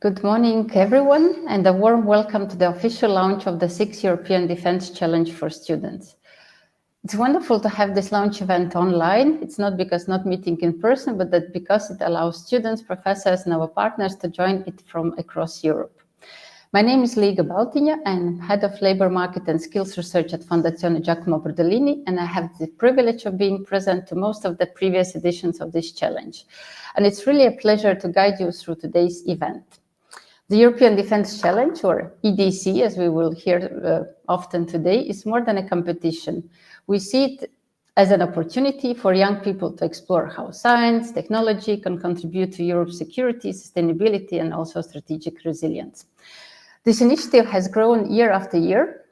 Good morning, everyone, and a warm welcome to the official launch of the 6th European Defence Challenge for Students. It's wonderful to have this launch event online. It's not because not meeting in person, but that because it allows students, professors, and our partners to join it from across Europe. My name is Liga Baltina, and I'm Head of Labour Market and Skills Research at Fondazione Giacomo Brodolini, and I have the privilege of being present to most of the previous editions of this challenge. And it's really a pleasure to guide you through today's event. The European Defence Challenge, or EDC, as we will hear often today, is more than a competition. We see it as an opportunity for young people to explore how science, technology can contribute to Europe's security, sustainability, and also strategic resilience. This initiative has grown year after year,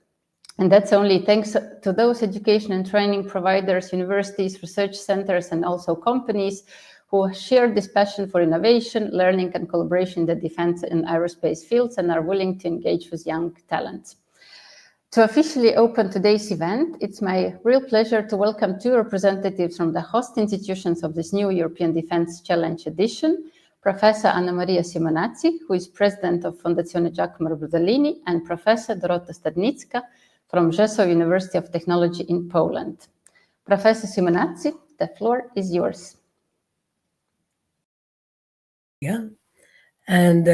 and that's only thanks to those education and training providers, universities, research centers, and also companies who share this passion for innovation, learning, and collaboration in the defense and aerospace fields and are willing to engage with young talents. To officially open today's event, it's my real pleasure to welcome two representatives from the host institutions of this new European Defence Challenge edition, Professor Annamaria Simonazzi, who is President of Fondazione Giacomo Brodolini, and Professor Dorota Stadnicka from Rzeszow University of Technology in Poland. Professor Simonazzi, the floor is yours. Yeah, and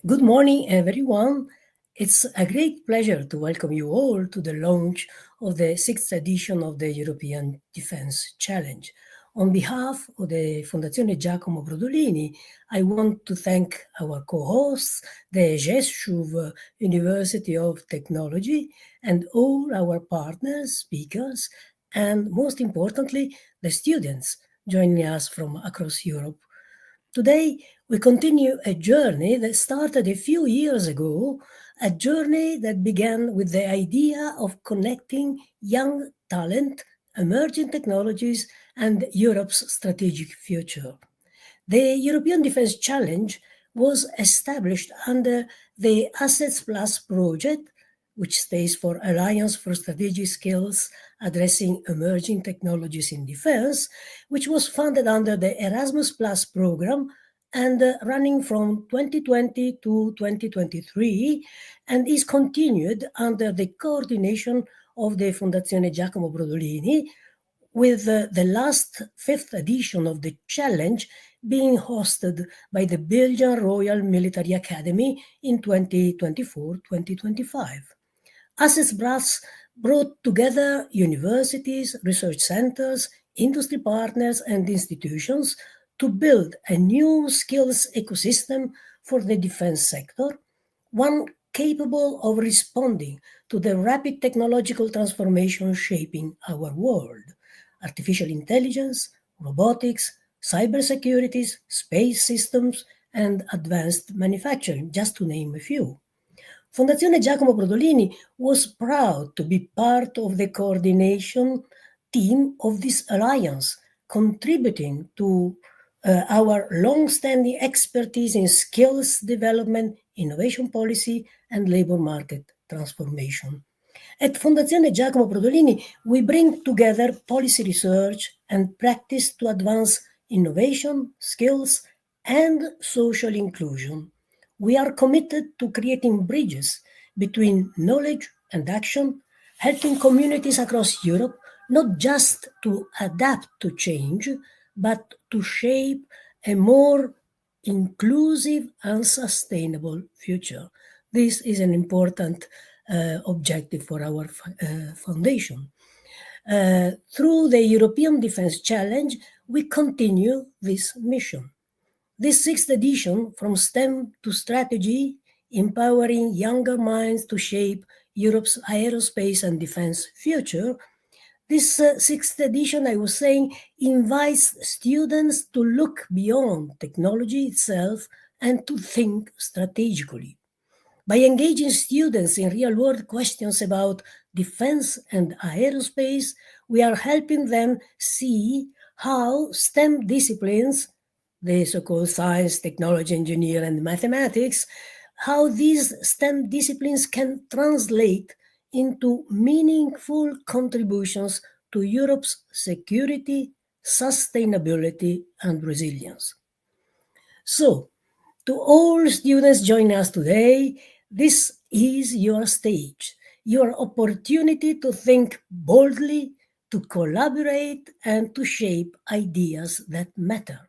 good morning, everyone. It's a great pleasure to welcome you all to the launch of the 6th edition of the European Defence Challenge. On behalf of the Fondazione Giacomo Brodolini, I want to thank our co-hosts, the Rzeszow University of Technology, and all our partners, speakers, and most importantly, the students joining us from across Europe. Today, we continue a journey that started a few years ago, a journey that began with the idea of connecting young talent, emerging technologies, and Europe's strategic future. The European Defence Challenge was established under the Assets Plus project, which stands for Alliance for Strategic Skills Addressing Emerging Technologies in Defense, which was funded under the Erasmus Plus program and running from 2020 to 2023, and is continued under the coordination of the Fondazione Giacomo Brodolini, with the last 5th edition of the challenge being hosted by the Belgian Royal Military Academy in 2024-2025. Assets Plus brought together universities, research centers, industry partners, and institutions to build a new skills ecosystem for the defense sector, one capable of responding to the rapid technological transformation shaping our world: artificial intelligence, robotics, cybersecurity, space systems, and advanced manufacturing, just to name a few. Fondazione Giacomo Brodolini was proud to be part of the coordination team of this alliance, contributing to our long-standing expertise in skills development, innovation policy, and labor market transformation. At Fondazione Giacomo Brodolini, we bring together policy research and practice to advance innovation, skills, and social inclusion. We are committed to creating bridges between knowledge and action, helping communities across Europe not just to adapt to change, but to shape a more inclusive and sustainable future. This is an important objective for our foundation. Through the European Defence Challenge, we continue this mission. This 6th edition, From STEM to Strategy, empowering younger minds to shape Europe's aerospace and defense future, this 6th edition, I was saying, invites students to look beyond technology itself and to think strategically. By engaging students in real-world questions about defense and aerospace, we are helping them see how STEM disciplines, the so-called science, technology, engineering, and mathematics, how these STEM disciplines can translate into meaningful contributions to Europe's security, sustainability, and resilience. So, To all students joining us today, this is your stage, your opportunity to think boldly, to collaborate, and to shape ideas that matter.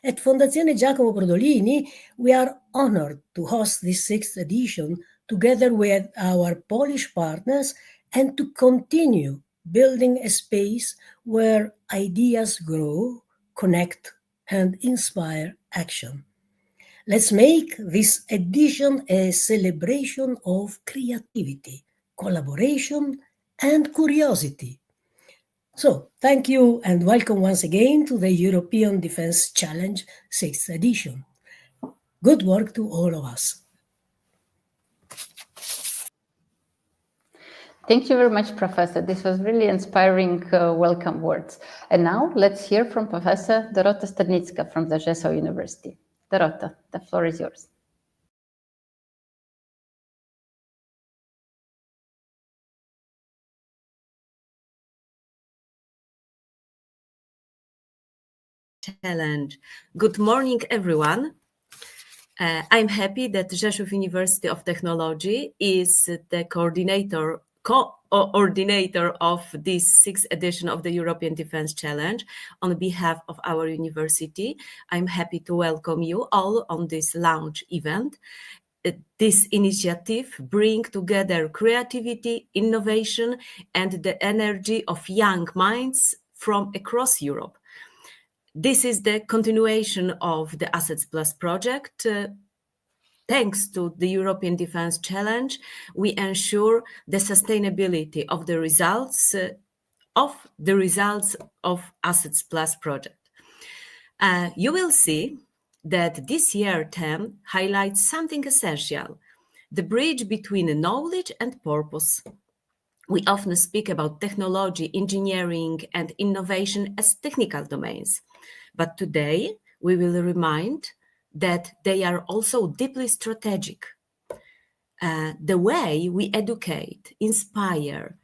At Fondazione Giacomo Brodolini, we are honored to host this 6th edition together with our Polish partners and to continue building a space where ideas grow, connect, and inspire action. Let's make this edition a celebration of creativity, collaboration, and curiosity. So, thank you and welcome once again to the European Defence Challenge 6th edition. Good work to all of us. Thank you very much, Professor. This was really inspiring welcome words. And now let's hear from Professor Dorota Stadnicka from the Rzeszow University. Dorota, the floor is yours. Challenge. Good morning, everyone. I'm happy that Rzeszow University of Technology is the coordinator of this 6th edition of the European Defence Challenge. On behalf of our university, I'm happy to welcome you all on this launch event. This initiative brings together creativity, innovation, and the energy of young minds from across Europe. This is the continuation of the Assets Plus project. Thanks to the European Defence Challenge, we ensure the sustainability of the results of Assets Plus project. You will see that this year's theme highlights something essential: the bridge between knowledge and purpose. We often speak about technology, engineering, and innovation as technical domains. But today, we will remind that they are also deeply strategic. The way we educate, inspire,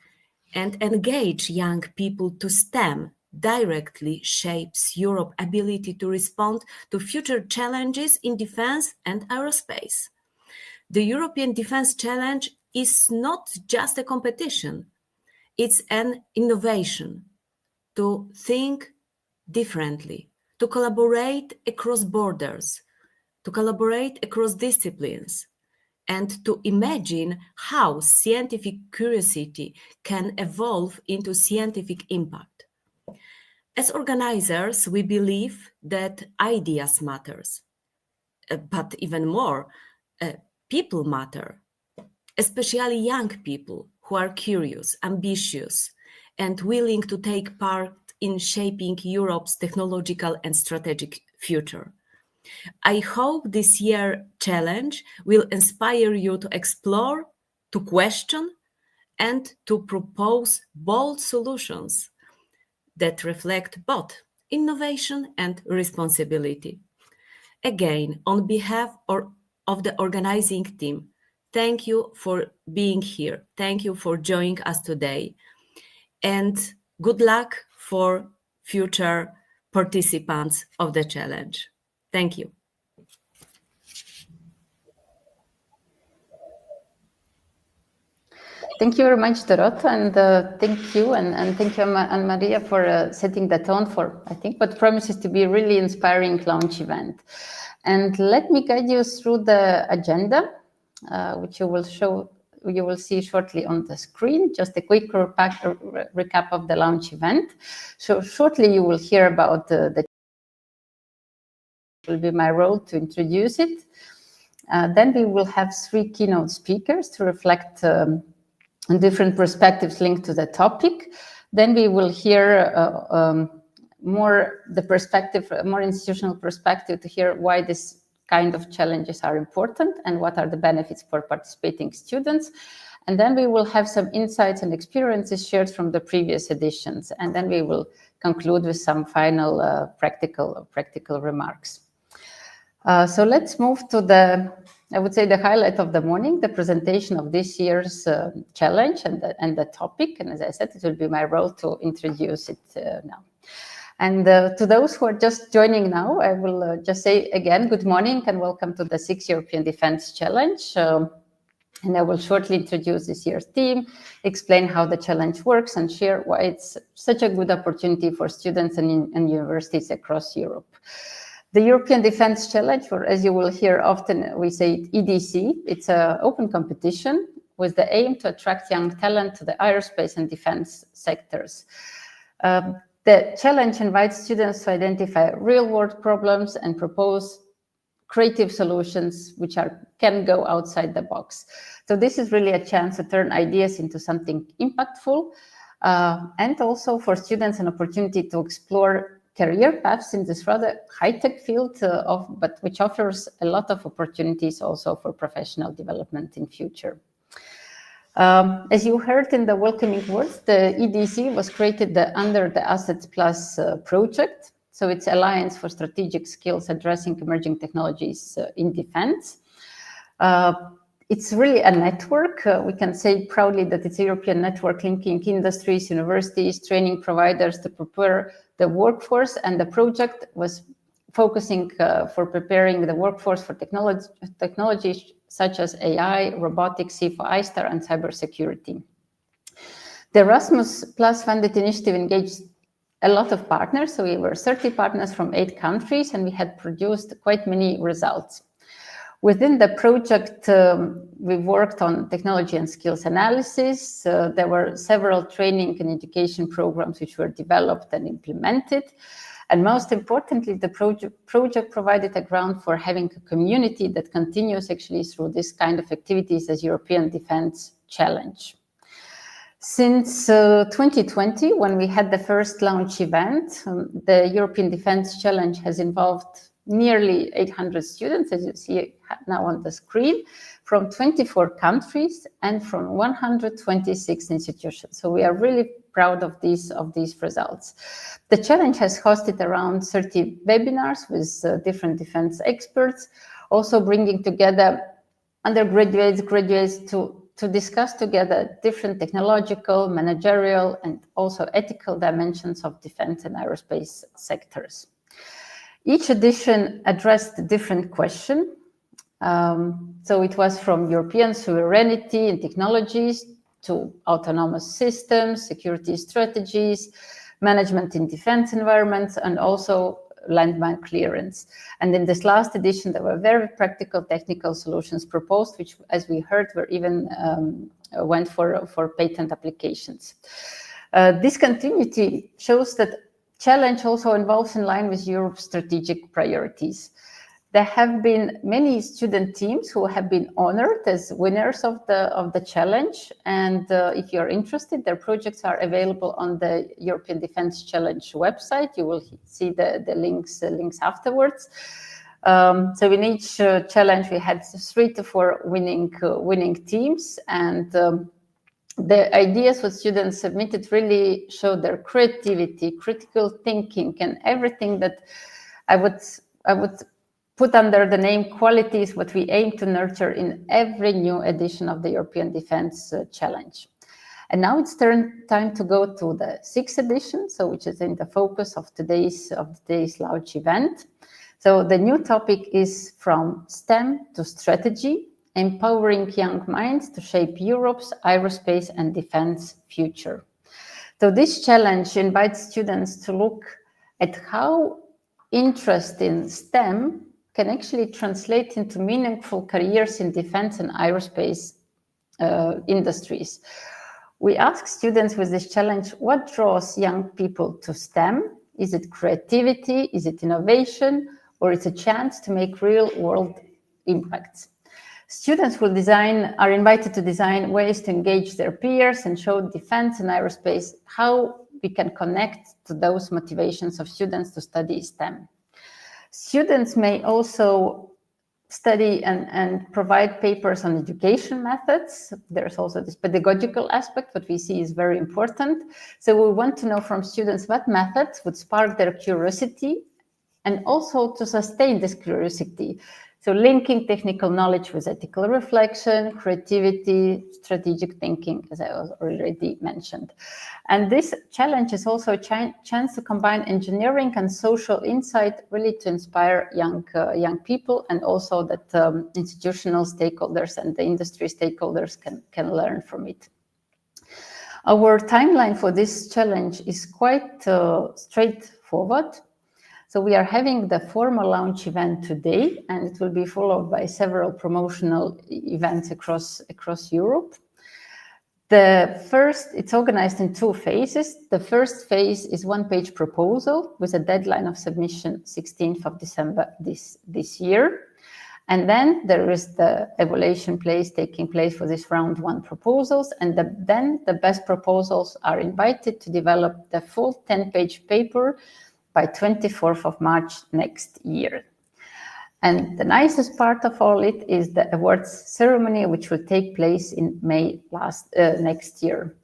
and engage young people to STEM directly shapes Europe's ability to respond to future challenges in defense and aerospace. The European Defence Challenge is not just a competition, it's an innovation to think differently, to collaborate across borders, to collaborate across disciplines, and to imagine how scientific curiosity can evolve into scientific impact. As organizers, we believe that ideas matters, but even more, people matter, especially young people who are curious, ambitious, and willing to take part in shaping Europe's technological and strategic future. I hope this year's challenge will inspire you to explore, to question, and to propose bold solutions that reflect both innovation and responsibility. Again, on behalf of the organizing team, thank you for being here. Thank you for joining us today. And good luck for future participants of the challenge. Thank you. Thank you very much, Dorota, and thank you, and thank you, Annamaria, for setting the tone for, I think, what promises to be a really inspiring launch event. And let me guide you through the agenda, which you will see shortly on the screen. Just a quick recap of the launch event. So shortly you will hear about the will be my role to introduce it. Then we will have 3 keynote speakers to reflect on different perspectives linked to the topic. Then we will hear more institutional perspective to hear why this kind of challenges are important and what are the benefits for participating students. And then we will have some insights and experiences shared from the previous editions. And then we will conclude with some final practical remarks. So let's move to I would say the highlight of the morning, the presentation of this year's challenge and the topic. And as I said, it will be my role to introduce it now. And to those who are just joining now, I will just say again, good morning and welcome to the 6th European Defence Challenge. And I will shortly introduce this year's theme, explain how the challenge works, and share why it's such a good opportunity for students and universities across Europe. The European Defence Challenge, or as you will hear often, we say EDC, it's an open competition with the aim to attract young talent to the aerospace and defence sectors. The challenge invites students to identify real-world problems and propose creative solutions which can go outside the box. So this is really a chance to turn ideas into something impactful, and also for students an opportunity to explore career paths in this rather high-tech field, but which offers a lot of opportunities also for professional development in future. As you heard in the welcoming words, the EDC was created under the Assets Plus project. So it's Alliance for Strategic Skills Addressing Emerging Technologies in Defense. It's really a network. We can say proudly that it's a European network linking industries, universities, training providers to prepare the workforce. And the project was focusing for preparing the workforce for technologies such as AI, robotics, CIFO, ISTAR, and cybersecurity. The Erasmus Plus funded initiative engaged a lot of partners. So we were 30 partners from 8 countries, and we had produced quite many results. Within the project, we worked on technology and skills analysis. There were several training and education programs which were developed and implemented. And most importantly, the project provided a ground for having a community that continues actually through this kind of activities as European Defence Challenge. Since 2020, when we had the first launch event, the European Defence Challenge has involved nearly 800 students, as you see now on the screen, from 24 countries and from 126 institutions. So we are really proud of these results. The challenge has hosted around 30 webinars with different defense experts, also bringing together undergraduates, graduates to discuss together different technological, managerial, and also ethical dimensions of defense and aerospace sectors. Each edition addressed a different question. So it was from European sovereignty and technologies to autonomous systems, security strategies, management in defense environments, and also landmine clearance. And in this last edition, there were very practical technical solutions proposed, which, as we heard, were even went for patent applications. This continuity shows that challenge also involves in line with Europe's strategic priorities. There have been many student teams who have been honored as winners of the challenge. And if you're interested, their projects are available on the European Defence Challenge website. You will see the links afterwards. So in each challenge, we had 3 to 4 winning teams. And the ideas what students submitted really showed their creativity, critical thinking, and everything that I would put under the name qualities what we aim to nurture in every new edition of the European Defence Challenge. And now it's time to go to the 6th edition, so which is in the focus of today's launch event. So the new topic is From STEM to Strategy, Empowering Young Minds to Shape Europe's Aerospace and Defence Future. So this challenge invites students to look at how interest in STEM can actually translate into meaningful careers in defense and aerospace industries. We ask students with this challenge, what draws young people to STEM? Is it creativity? Is it innovation? Or it's a chance to make real-world impacts? Students are invited to design ways to engage their peers and show defense and aerospace how we can connect to those motivations of students to study STEM. Students may also study and provide papers on education methods. There's also this pedagogical aspect, what we see is very important. So we want to know from students what methods would spark their curiosity and also to sustain this curiosity. So linking technical knowledge with ethical reflection, creativity, strategic thinking, as I already mentioned. And this challenge is also a chance to combine engineering and social insight, really to inspire young people, and also that institutional stakeholders and the industry stakeholders can learn from it. Our timeline for this challenge is quite straightforward. So we are having the formal launch event today, and it will be followed by several promotional events across Europe. It's organized in 2 phases. The first phase is 1-page proposal with a deadline of submission 16th of December this year. And then there is the evaluation taking place for this round 1 proposals. And then the best proposals are invited to develop the full 10-page paper by 24th of March next year. And the nicest part of all it is the awards ceremony, which will take place in May next year.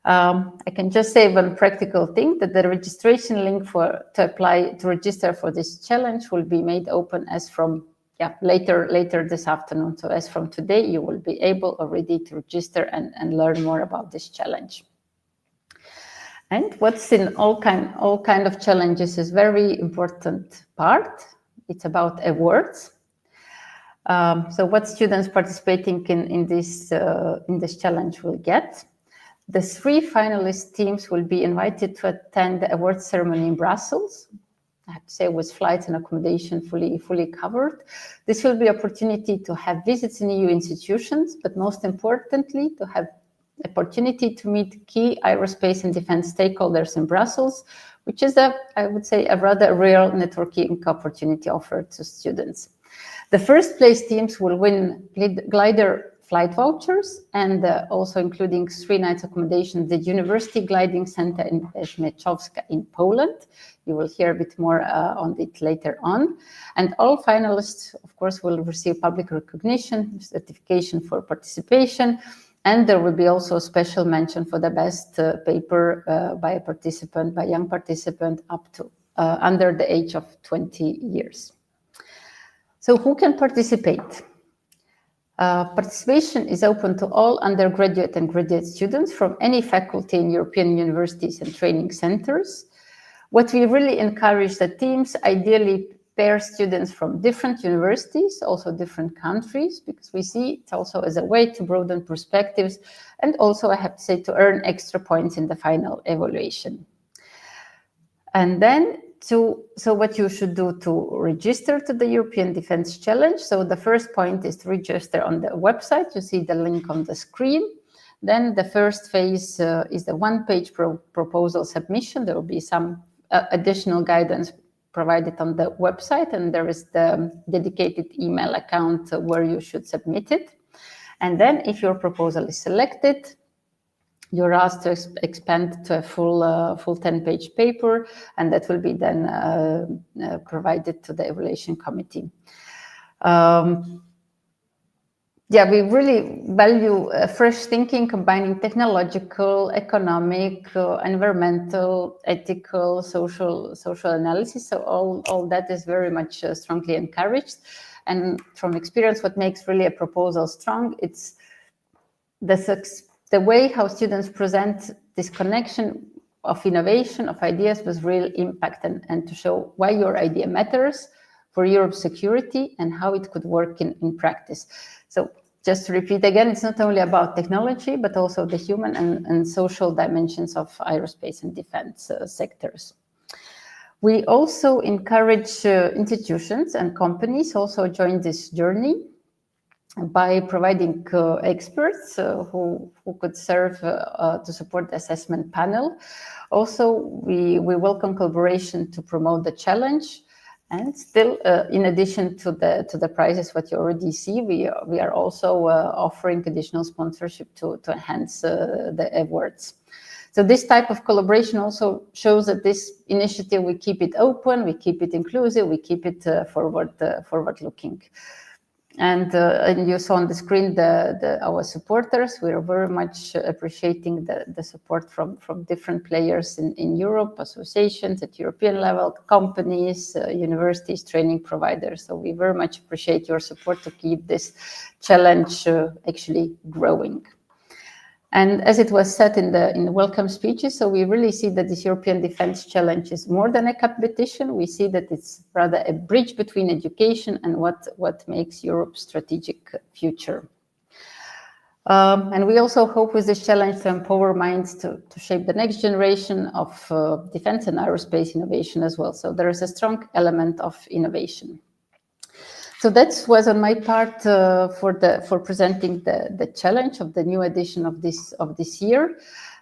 I can just say one practical thing, that the registration link to register for this challenge will be made open as from later this afternoon. So as from today, you will be able already to register and learn more about this challenge. And what's in all kind of challenges is very important part. It's about awards. So what students participating in this challenge will get. The 3 finalist teams will be invited to attend the awards ceremony in Brussels. I have to say, with flights and accommodation fully covered. This will be opportunity to have visits in EU institutions, but most importantly, to have opportunity to meet key aerospace and defense stakeholders in Brussels, which is I would say, a rather real networking opportunity offered to students. The first place teams will win glider flight vouchers, and also including 3 nights accommodation at the University Gliding Center in Rzeszów in Poland. You will hear a bit more on it later on. And all finalists, of course, will receive public recognition, certification for participation, and there will be also a special mention for the best paper by a young participant up to under the age of 20 years. So who can participate? Participation is open to all undergraduate and graduate students from any faculty in European universities and training centers. What we really encourage the teams, ideally pair students from different universities, also different countries, because we see it also as a way to broaden perspectives, and also, I have to say, to earn extra points in the final evaluation. And then so what you should do to register to the European Defence Challenge. So the first point is to register on the website. You see the link on the screen. Then the first phase is the 1-page proposal submission. There will be some additional guidance provided on the website, and there is the dedicated email account where you should submit it. And then if your proposal is selected, you're asked to expand to a full 10-page paper, and that will be then provided to the evaluation committee. We really value fresh thinking, combining technological, economic, environmental, ethical, social analysis. So all that is very much strongly encouraged. And from experience, what makes really a proposal strong, it's the way how students present this connection of innovation, of ideas with real impact, and to show why your idea matters for Europe's security and how it could work in practice. So just to repeat again, it's not only about technology, but also the human and social dimensions of aerospace and defense sectors. We also encourage institutions and companies also join this journey by providing experts who could serve to support the assessment panel. Also, we welcome collaboration to promote the challenge. And still, in addition to the prizes, what you already see, we are also offering additional sponsorship to enhance the awards. So this type of collaboration also shows that this initiative, we keep it open, we keep it inclusive, we keep it forward-looking. And you saw on the screen our supporters. We are very much appreciating the support from different players in Europe, associations at European level, companies, universities, training providers. So we very much appreciate your support to keep this challenge actually growing. And as it was said in the welcome speeches, so we really see that this European Defence Challenge is more than a competition. We see that it's rather a bridge between education and what makes Europe's strategic future. And we also hope with this challenge to empower minds to shape the next generation of defense and aerospace innovation as well. So there is a strong element of innovation. So that was on my part for presenting the challenge of the new edition of this year.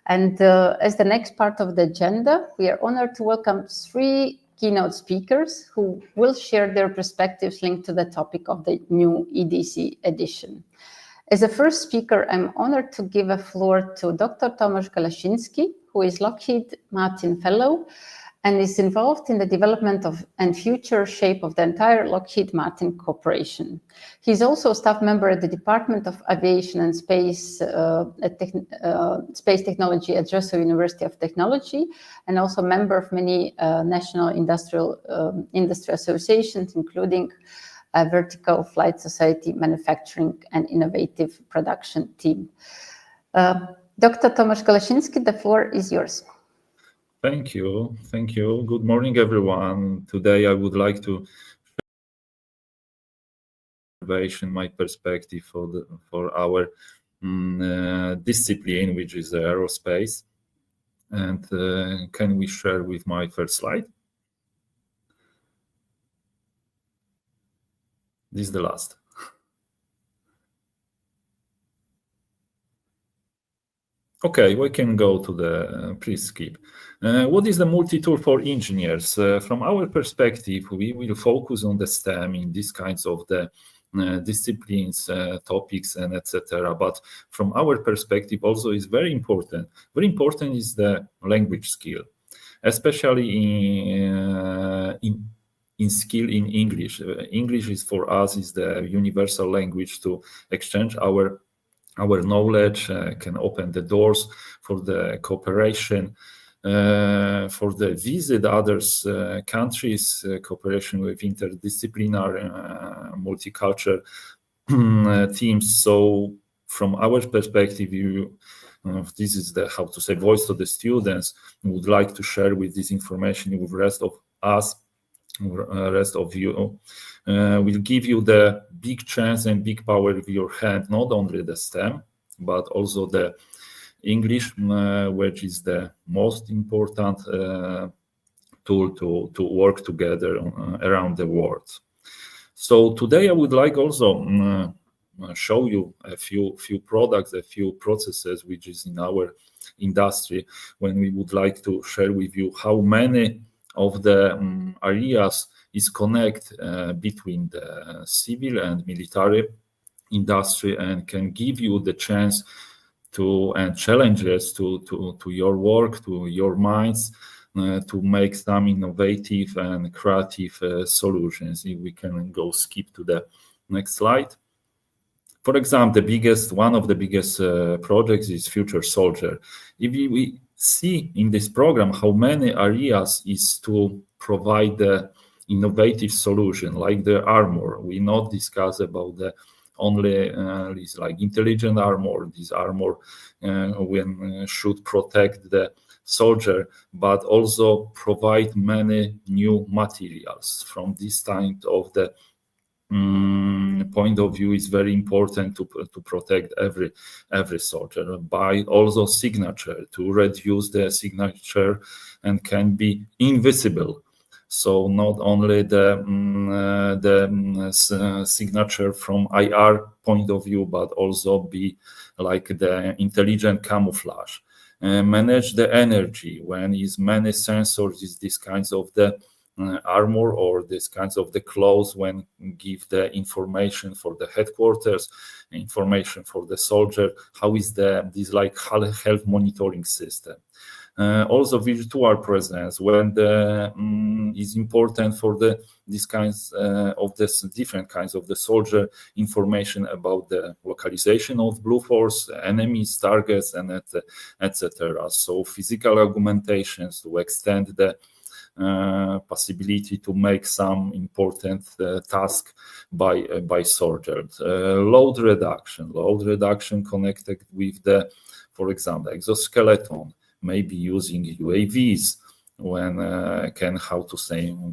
And as the next part of the agenda, we are honored to welcome 3 keynote speakers who will share their perspectives linked to the topic of the new EDC edition. As a first speaker, I'm honored to give a floor to Dr. Tomasz Gałaczyński, who is Lockheed Martin Fellow and is involved in the development of and future shape of the entire Lockheed Martin Corporation. He's also a staff member at the Department of Aviation and Space Technology at Rzeszow University of Technology, and also member of many national industry associations, including Vertical Flight Society, Manufacturing and Innovative Production Team. Dr. Tomasz Gałaczyński, the floor is yours. Thank you. Thank you. Good morning, everyone. Today, I would like to share my perspective for our discipline, which is the aerospace. And can we share with my first slide? This is the last. Okay, we can go to the, please skip. What is the multi-tool for engineers? From our perspective, we will focus on the STEM in these kinds of the disciplines, topics, and etc. But from our perspective, also is very important. Very important is the language skill, especially in skill in English. English is for us is the universal language to exchange our knowledge, can open the doors for the cooperation, for the visit others countries, cooperation with interdisciplinary, multicultural teams. So from our perspective, this is the, how to say, voice to the students. We would like to share with this information with the rest of us, rest of you. Will give you the big chance and big power with your hand, not only the STEM, but also the English, which is the most important tool to work together around the world. So today I would like also show you a few products, a few processes which is in our industry, when we would like to share with you how many of the areas is connect between the civil and military industry, and can give you the chance to and challenges to your work, to your minds, to make some innovative and creative solutions. If we can go skip to the next slide. For example, one of the biggest projects is Future Soldier. If we see in this program how many areas is to provide the innovative solution, like the armor. We not discuss about the only this like intelligent armor. This armor when should protect the soldier, but also provide many new materials. From this kind of the point of view, is very important to protect every soldier by also signature, to reduce the signature and can be invisible. So not only the signature from IR point of view, but also be like the intelligent camouflage. Manage the energy when is many sensors, is these kinds of the armor or these kinds of the clothes, when give the information for the headquarters, information for the soldier, how is this like health monitoring system. Also virtual presence, when the is important for these kinds of this different kinds of the soldier information about the localization of blue force, enemies, targets, and etc. So physical augmentations to extend the possibility to make some important task by soldiers. Load reduction connected with the, for example, exoskeleton, maybe using UAVs when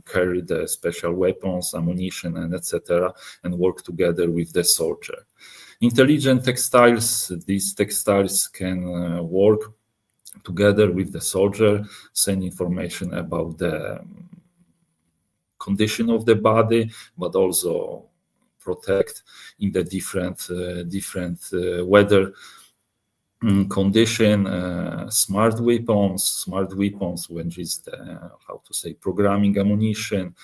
carry the special weapons, ammunition, and etc., and work together with the soldier. Intelligent textiles, these textiles can work together with the soldier, send information about the condition of the body, but also protect in the different weather condition. Smart weapons, which is the programming ammunition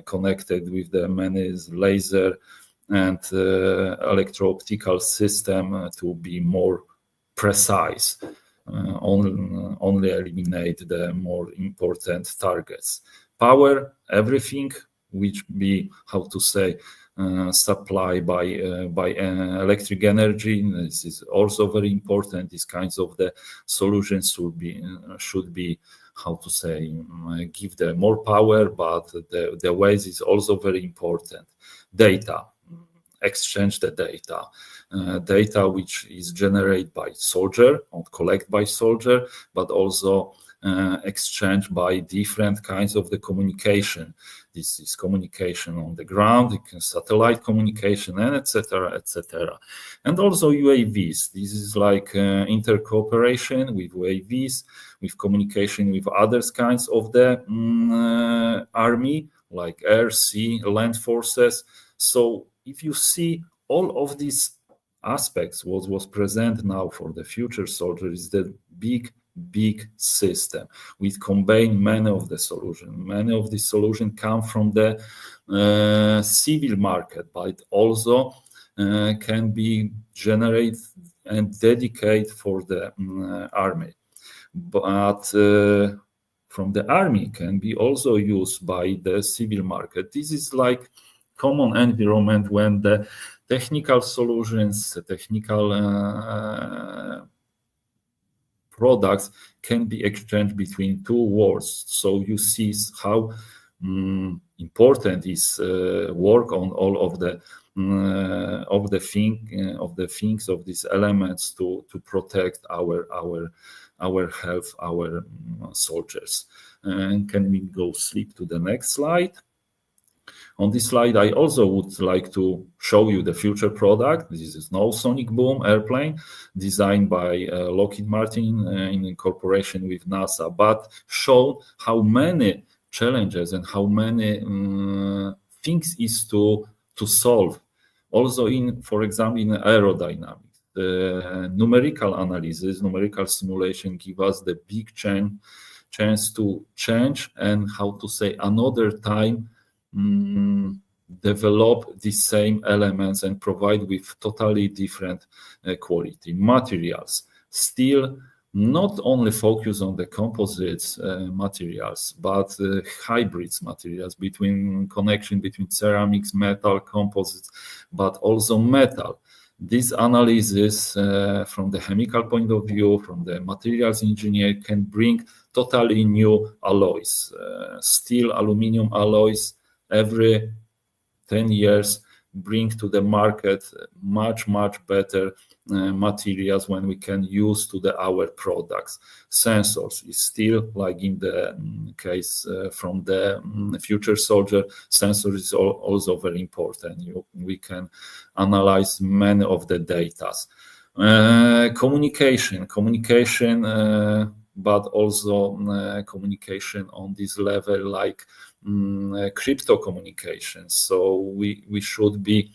connected with the many laser and electro-optical system to be more precise. Only eliminate the more important targets. Power, everything which be supplied by electric energy. This is also very important. These kinds of the solutions should be give them more power, but the ways is also very important. Data, exchange the data which is generated by soldier or collect by soldier, but also exchange by different kinds of the communication. This is communication on the ground, satellite communication, and etc. And also UAVs. This is like intercooperation with UAVs, with communication with other kinds of the army, like air, sea, land forces. So if you see all of these aspects, what was present now for the future soldier is the big system. We combine many of the solutions. Many of the solutions come from the civil market, but also can be generated and dedicated for the army. But from the army can be also used by the civil market. This is like common environment when the technical solutions, technical products can be exchanged between two worlds. So you see how important is work on all of things of these elements to protect our health, our soldiers. And can we go sleep to the next slide? On this slide, I also would like to show you the future product. This is no sonic boom airplane designed by Lockheed Martin in cooperation with NASA, but show how many challenges and how many things is to solve. Also in, for example, in aerodynamics, the numerical analysis, numerical simulation give us the big chance to change and another time develop the same elements and provide with totally different quality. Materials still not only focus on the composites materials, but hybrids materials connection between ceramics, metal, composites, but also metal. This analysis from the chemical point of view, from the materials engineer, can bring totally new alloys. Steel, aluminum alloys every 10 years bring to the market much better materials when we can use to our products. Sensors is still like in the case from the future soldier. Sensors is also very important. We can analyze many of the data. Communication, but also communication on this level like crypto communication. So we should be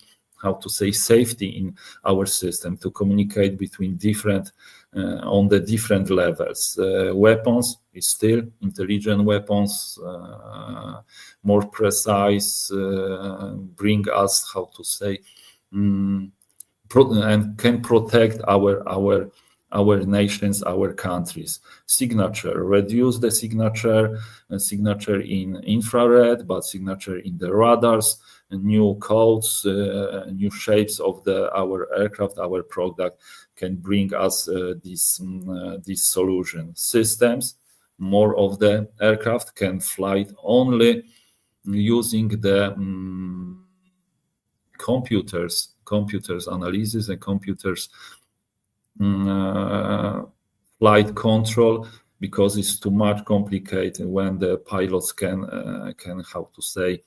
safety in our system to communicate between different on the different levels. Weapons is still intelligent weapons, more precise, bring us and can protect our our nations, our countries. Signature, reduce the signature in infrared, but signature in the radars, new codes, new shapes of our aircraft, our product can bring us this solution. Systems, more of the aircraft can fly only using the computers analysis and computers flight control, because it's too much complicated when the pilots can how to say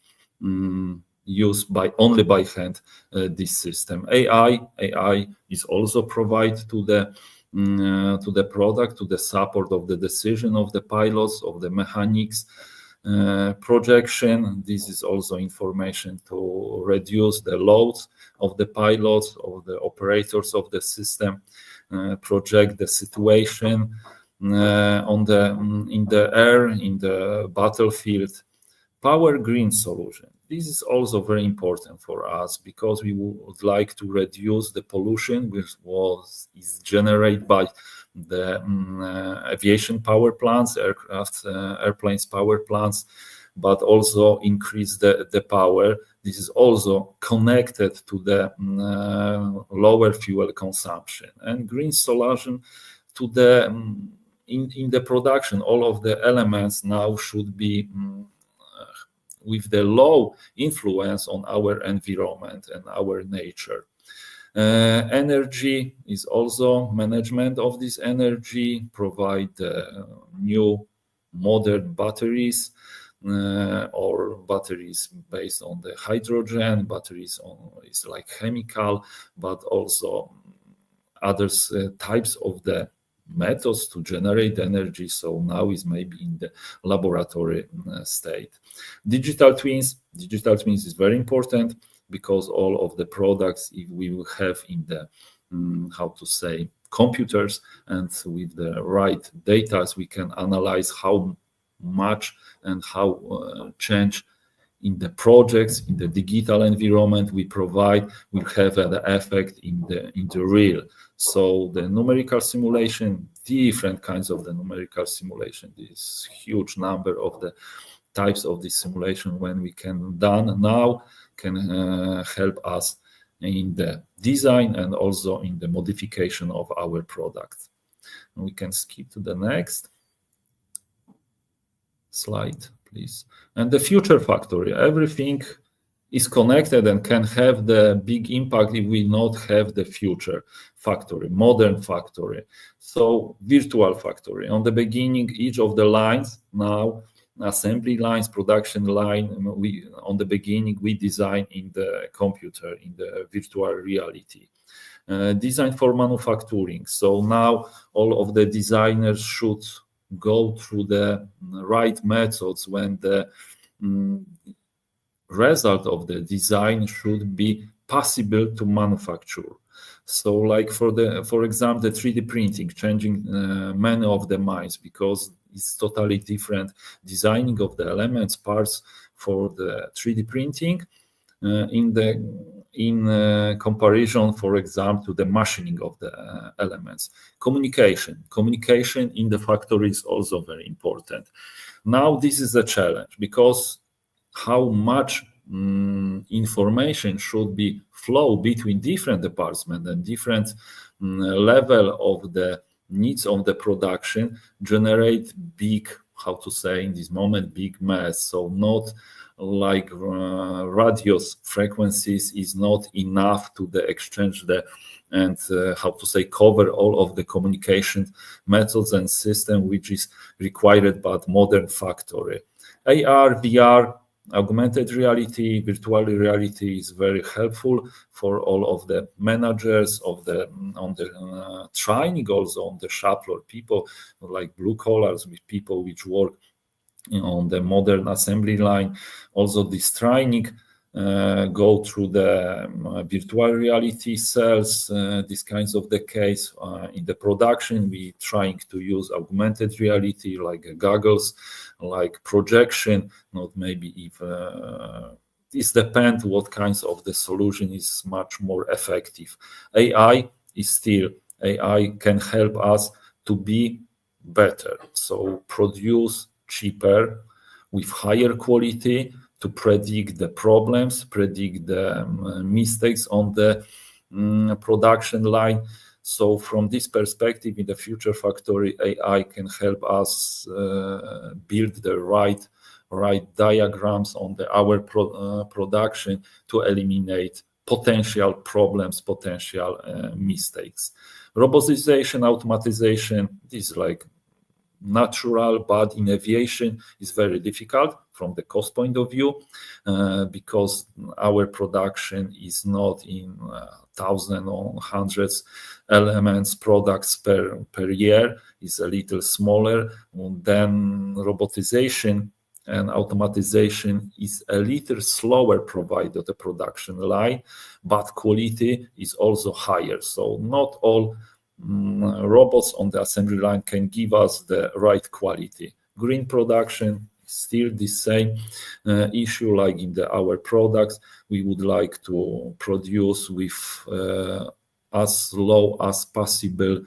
use only by hand this system. AI is also provided to the product, to the support of the decision of the pilots, of the mechanics. Projection, this is also information to reduce the loads of the pilots, of the operators of the system, project the situation in the air, in the battlefield. Power green solution. This is also very important for us because we would like to reduce the pollution which is generated by the aviation power plants, airplanes power plants, but also increase the power. This is also connected to the lower fuel consumption. And green solution to the in the production, all of the elements now should be with the low influence on our environment and our nature. Energy is also management of this energy, provide new modern batteries or batteries based on the hydrogen, batteries is like chemical, but also other types of the methods to generate energy. So now is maybe in the laboratory state. Digital twins is very important because all of the products, if we will have in the how to say computers and with the right data, we can analyze how much and how change in the projects, in the digital environment we provide will have an effect in the real. So the numerical simulation, different kinds of the numerical simulation, this huge number of the types of this simulation when we can done now can help us in the design and also in the modification of our products. We can skip to the next slide, please. And the future factory, everything is connected and can have the big impact if we not have the future factory, modern factory. So virtual factory. On the beginning, each of the lines now, assembly lines, production line, on the beginning we design in the computer, in the virtual reality. Design for manufacturing. So now all of the designers should go through the right methods when the result of the design should be possible to manufacture. So like for example, the 3D printing, changing many of the minds because it's totally different designing of the elements, parts for the 3D printing in comparison, for example, to the machining of the elements. Communication in the factory is also very important. Now this is a challenge because how much information should be flow between different departments and different level of the needs of the production generate big, how to say in this moment, big mess. So not like radio frequencies is not enough to the exchange the and how to say cover all of the communication methods and system which is required by modern factory. AR, VR, augmented reality, virtual reality is very helpful for all of the managers of the on the training, also on the shop floor, people like blue collars, with people which work on the modern assembly line. Also this training go through the virtual reality cells, these kinds of the case. In the production, we trying to use augmented reality like goggles, like projection, not maybe if this depends what kinds of the solution is much more effective. AI is still AI can help us to be better, so produce cheaper with higher quality, to predict the problems, predict the mistakes on the production line. So from this perspective, in the future factory, AI can help us build the right diagrams on our production to eliminate potential problems, potential mistakes. Robotization, automatization, this is like natural, but in aviation is very difficult from the cost point of view, because our production is not in thousands or hundreds elements products per year, is a little smaller. Then robotization and automatization is a little slower provided the production line, but quality is also higher. So not all robots on the assembly line can give us the right quality. Green production, still the same issue like in our products. We would like to produce with as low as possible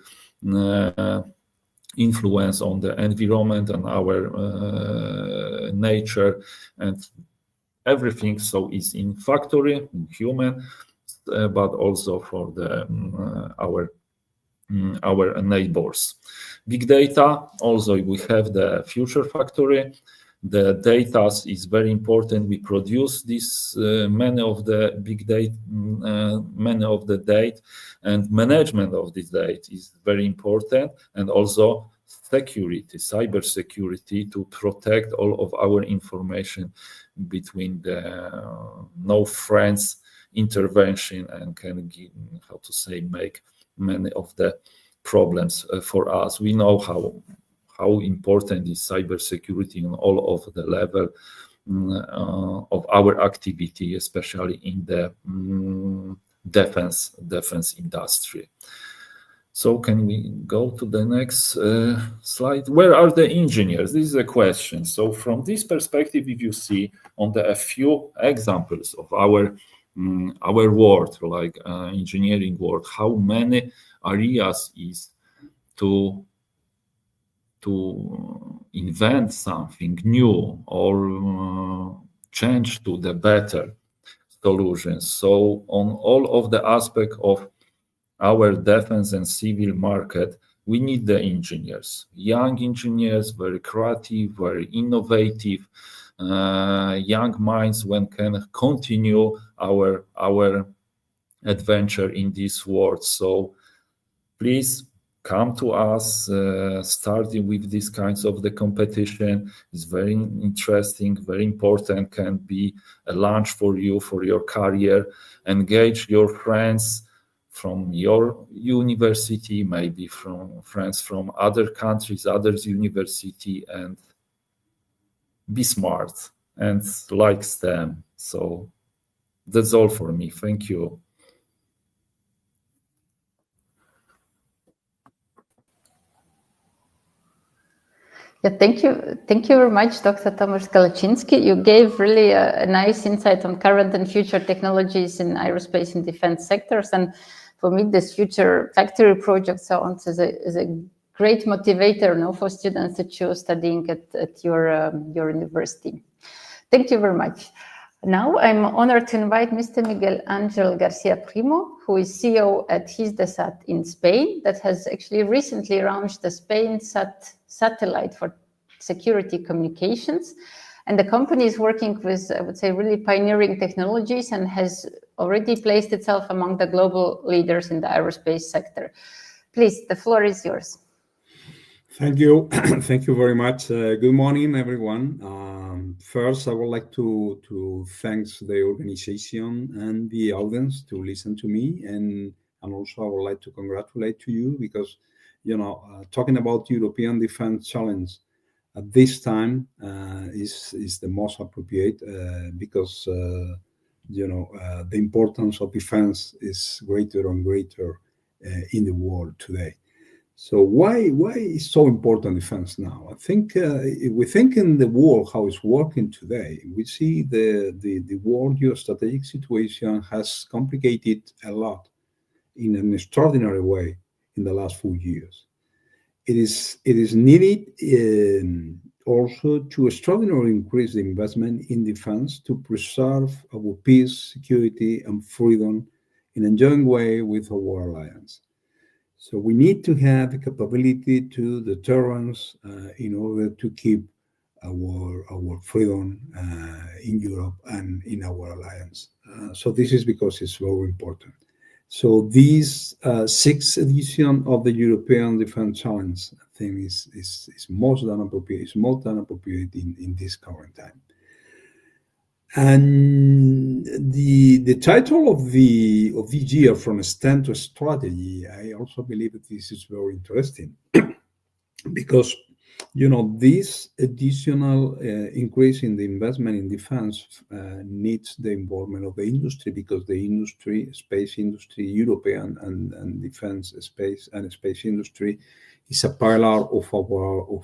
influence on the environment and our nature and everything. So is in factory, in human, but also for the our neighbors. Big data, also we have the future factory. The data is very important. We produce this many of the big data, many of the data, and management of this data is very important, and also security, cyber security, to protect all of our information between the no friends intervention and can give, how to say, make many of the problems for us. We know how important is cybersecurity on all of the level of our activity, especially in the defense industry. So can we go to the next slide? Where are the engineers? This is a question. So from this perspective, if you see on a few examples of our world, like engineering world, how many areas is to invent something new or change to the better solutions. So on all of the aspects of our defense and civil market, we need the engineers, young engineers, very creative, very innovative, young minds when can continue our adventure in this world. So please come to us, starting with these kinds of the competition. It's very interesting, very important, can be a launch for you, for your career. Engage your friends from your university, maybe from friends from other countries, others university, and be smart and like STEM. So that's all for me. Thank you. Yeah, thank you very much, Dr. Tomasz Gałaczyński. You gave really a nice insight on current and future technologies in aerospace and defense sectors. And for me, this future factory project is a great motivator now for students to choose studying at your university. Thank you very much. Now I'm honored to invite Mr. Miguel Angel Garcia Primo, who is CEO at Hisdesat in Spain, that has actually recently launched the Spain satellite for security communications. And the company is working with, I would say, really pioneering technologies and has already placed itself among the global leaders in the aerospace sector. Please, the floor is yours. Thank you. Thank you very much. Good morning, everyone. First, I would like to thank the organization and the audience to listen to me. And also I would like to congratulate to you because, talking about European defense challenge at this time is the most appropriate because, the importance of defense is greater and greater in the world today. So why is so important defense now? I think if we think in the world how it's working today, we see the world geostrategic situation has complicated a lot in an extraordinary way in the last 4 years. It is needed also to extraordinarily increase the investment in defense to preserve our peace, security, and freedom in a joint way with our alliance. So we need to have the capability to deterrence in order to keep our freedom in Europe and in our alliance. So this is because it's very important. So this 6th edition of the European Defence Challenge, I think, is more than appropriate. It's more than appropriate in this current time. And the title of this year, From Stand to Strategy, I also believe that this is very interesting because, this additional increase in the investment in defense needs the involvement of the industry, because the industry, space industry, European and defense space industry is a pillar of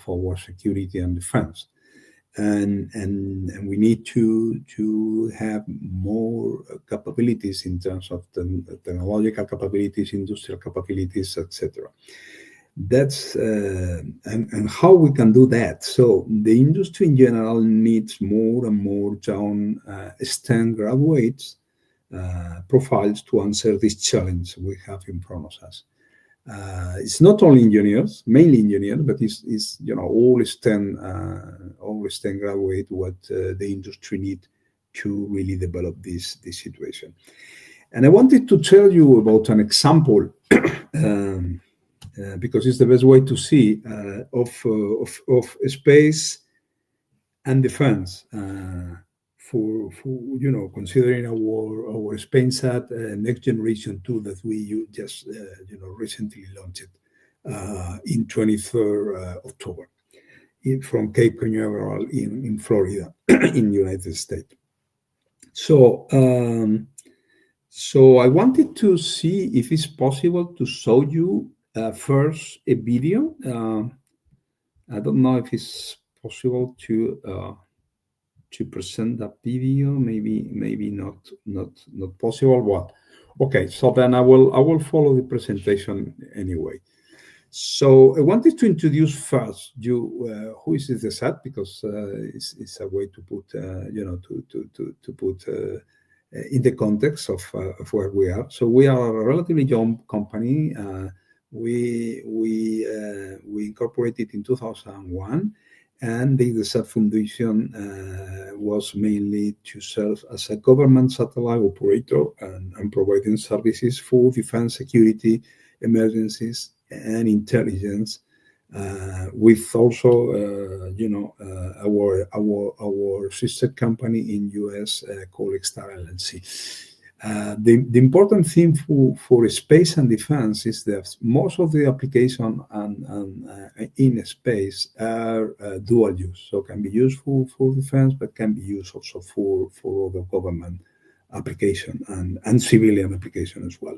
our security and defense. And we need to have more capabilities in terms of the technological capabilities, industrial capabilities, etc. That's and how we can do that. So the industry in general needs more and more young STEM graduates profiles to answer this challenge we have in front of us. It's not only engineers, mainly engineers, but it's all STEM graduate what the industry need to really develop this situation. And I wanted to tell you about an example because it's the best way to see of space and defense for considering our SpainSat next generation tool that we just recently launched in 23rd October from Cape Canaveral in Florida in United States. So I wanted to see if it's possible to show you first a video. I don't know if it's possible to present that video. Maybe not possible. Well, okay. So then I will follow the presentation anyway. So I wanted to introduce first you who is Hisdesat, because it's a way to put to put in the context of where we are. So we are a relatively young company. We incorporated in 2001, and the Hisdesat Foundation was mainly to serve as a government satellite operator and providing services for defense, security, emergencies, and intelligence. With also, our sister company in US called Star LLC. The important thing for space and defense is that most of the application in space are dual use, so can be used for defense, but can be used also for other government application and civilian application as well.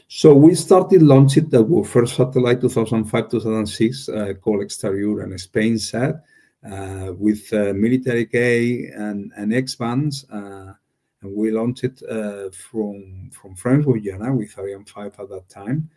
So we started launching our first satellite 2005-2006 called Exterior and SpainSat with military K and X bands. And we launched it from France, Guyana, with Ariane 5 at that time.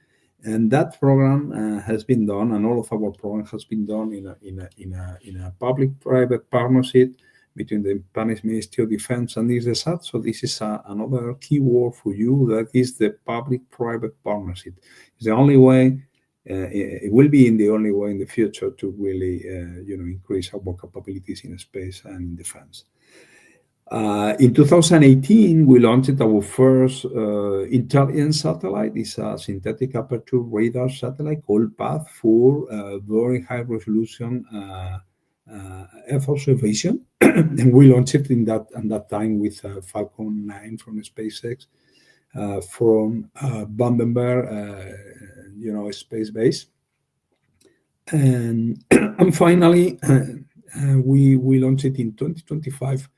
And that program has been done, and all of our program has been done in a public-private partnership between the Spanish Ministry of Defense and Hisdesat. So this is another key word for you, that is the public-private partnership. It's the only way, it will be the only way in the future to really increase our capabilities in space and in defense. In 2018, we launched our first intelligence satellite. It's a synthetic aperture radar satellite called PATH for very high resolution Earth observation. And we launched it at that time with Falcon 9 from SpaceX, from Vandenberg, space base. And finally, we launched it in 2025.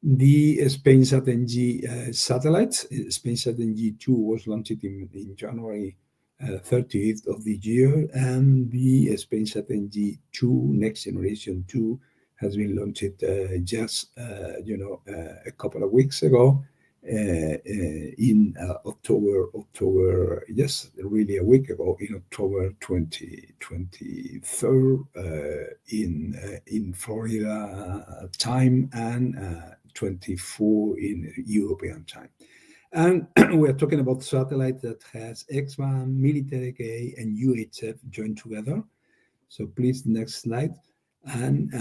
The SpainSat NG satellites. SpainSat NG2 was launched in January 30th of the year, and the SpainSat NG2 Next Generation 2 has been launched just a couple of weeks ago, in October, yes, really a week ago, in October 23rd in Florida time and 24 in European time. And we are talking about satellite that has X-band, military K, and UHF joined together. So please, next slide. And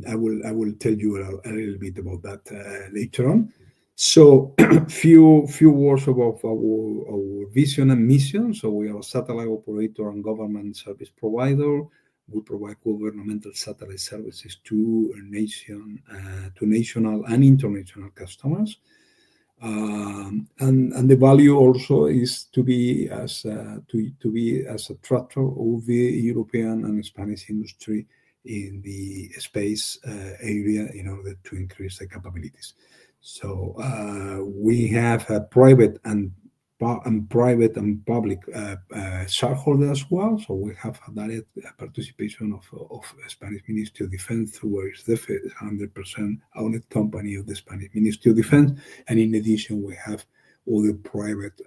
I will tell you a little bit about that later on. So few words about our vision and mission. So we are a satellite operator and government service provider. We provide governmental satellite services to national and international customers. And the value also is to be as a tractor of the European and Spanish industry in the space area in order to increase the capabilities. So we have a private and public shareholders as well. So we have a direct participation of Spanish Ministry of Defense through the 100% owned company of the Spanish Ministry of Defense. And in addition, we have other private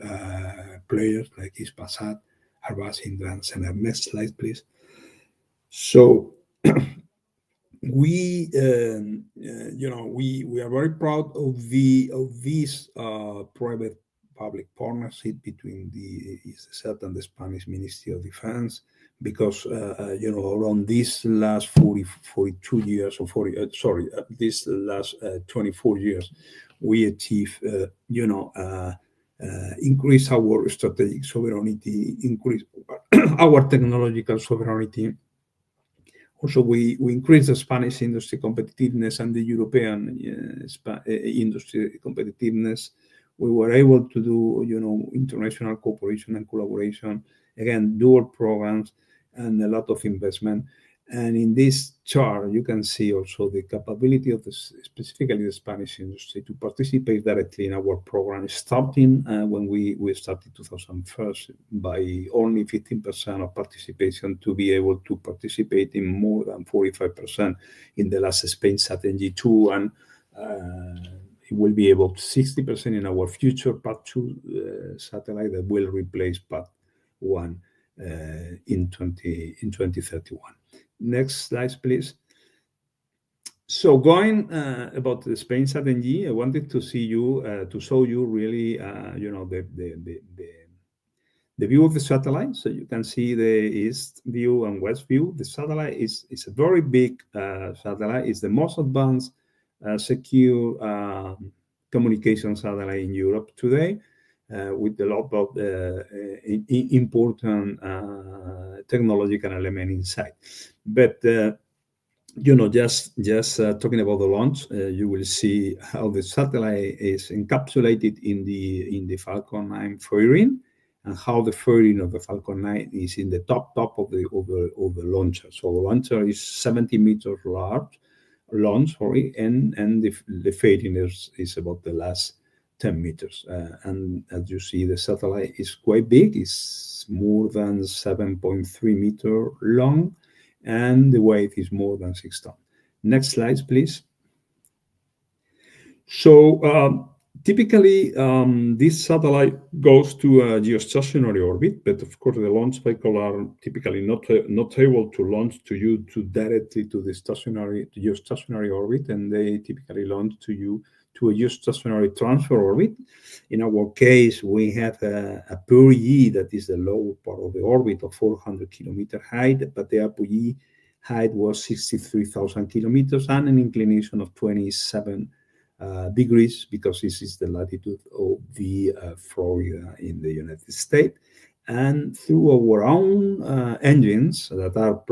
players like Hisdesat, Airbus, Indra, and next slide, please. So we are very proud of this private public partnership between the Hisdesat and the Spanish Ministry of Defense, because around these last 42 years or this last 24 years, we achieved increase our strategic sovereignty, increase our technological sovereignty. Also, we increased the Spanish industry competitiveness and the European industry competitiveness. We were able to do, international cooperation and collaboration, again, dual programs and a lot of investment. And in this chart, you can see also the capability of specifically the Spanish industry to participate directly in our program, starting when we started 2001 by only 15% of participation to be able to participate in more than 45% in the last SpainSat NG2, and it will be able to 60% in our future Part 2 satellite that will replace Part 1 in 2031. Next slide, please. So going about the SpainSat NG, I wanted to show you really, the view of the satellite. So you can see the east view and west view. The satellite is a very big satellite. It's the most advanced secure communication satellite in Europe today, with a lot of important technological element inside. But just talking about the launch, you will see how the satellite is encapsulated in the Falcon 9 fairing, and how the fairing of the Falcon 9 is in the top of the launcher. So the launcher is 70 meters long, and the fairing is about the last 10 meters. And as you see, the satellite is quite big. It's more than 7.3 meters long, and the weight is more than 6 tons. Next slide, please. So typically, this satellite goes to a geostationary orbit, but of course the launch vehicles are typically not able to launch directly to the geostationary orbit, and they typically launch to a geostationary transfer orbit. In our case, we have a PRE that is the lower part of the orbit of 400 kilometer height, but the apogee height was 63,000 kilometers and an inclination of 27 degrees, because this is the latitude of the Florida in the United States. And through our own engines that are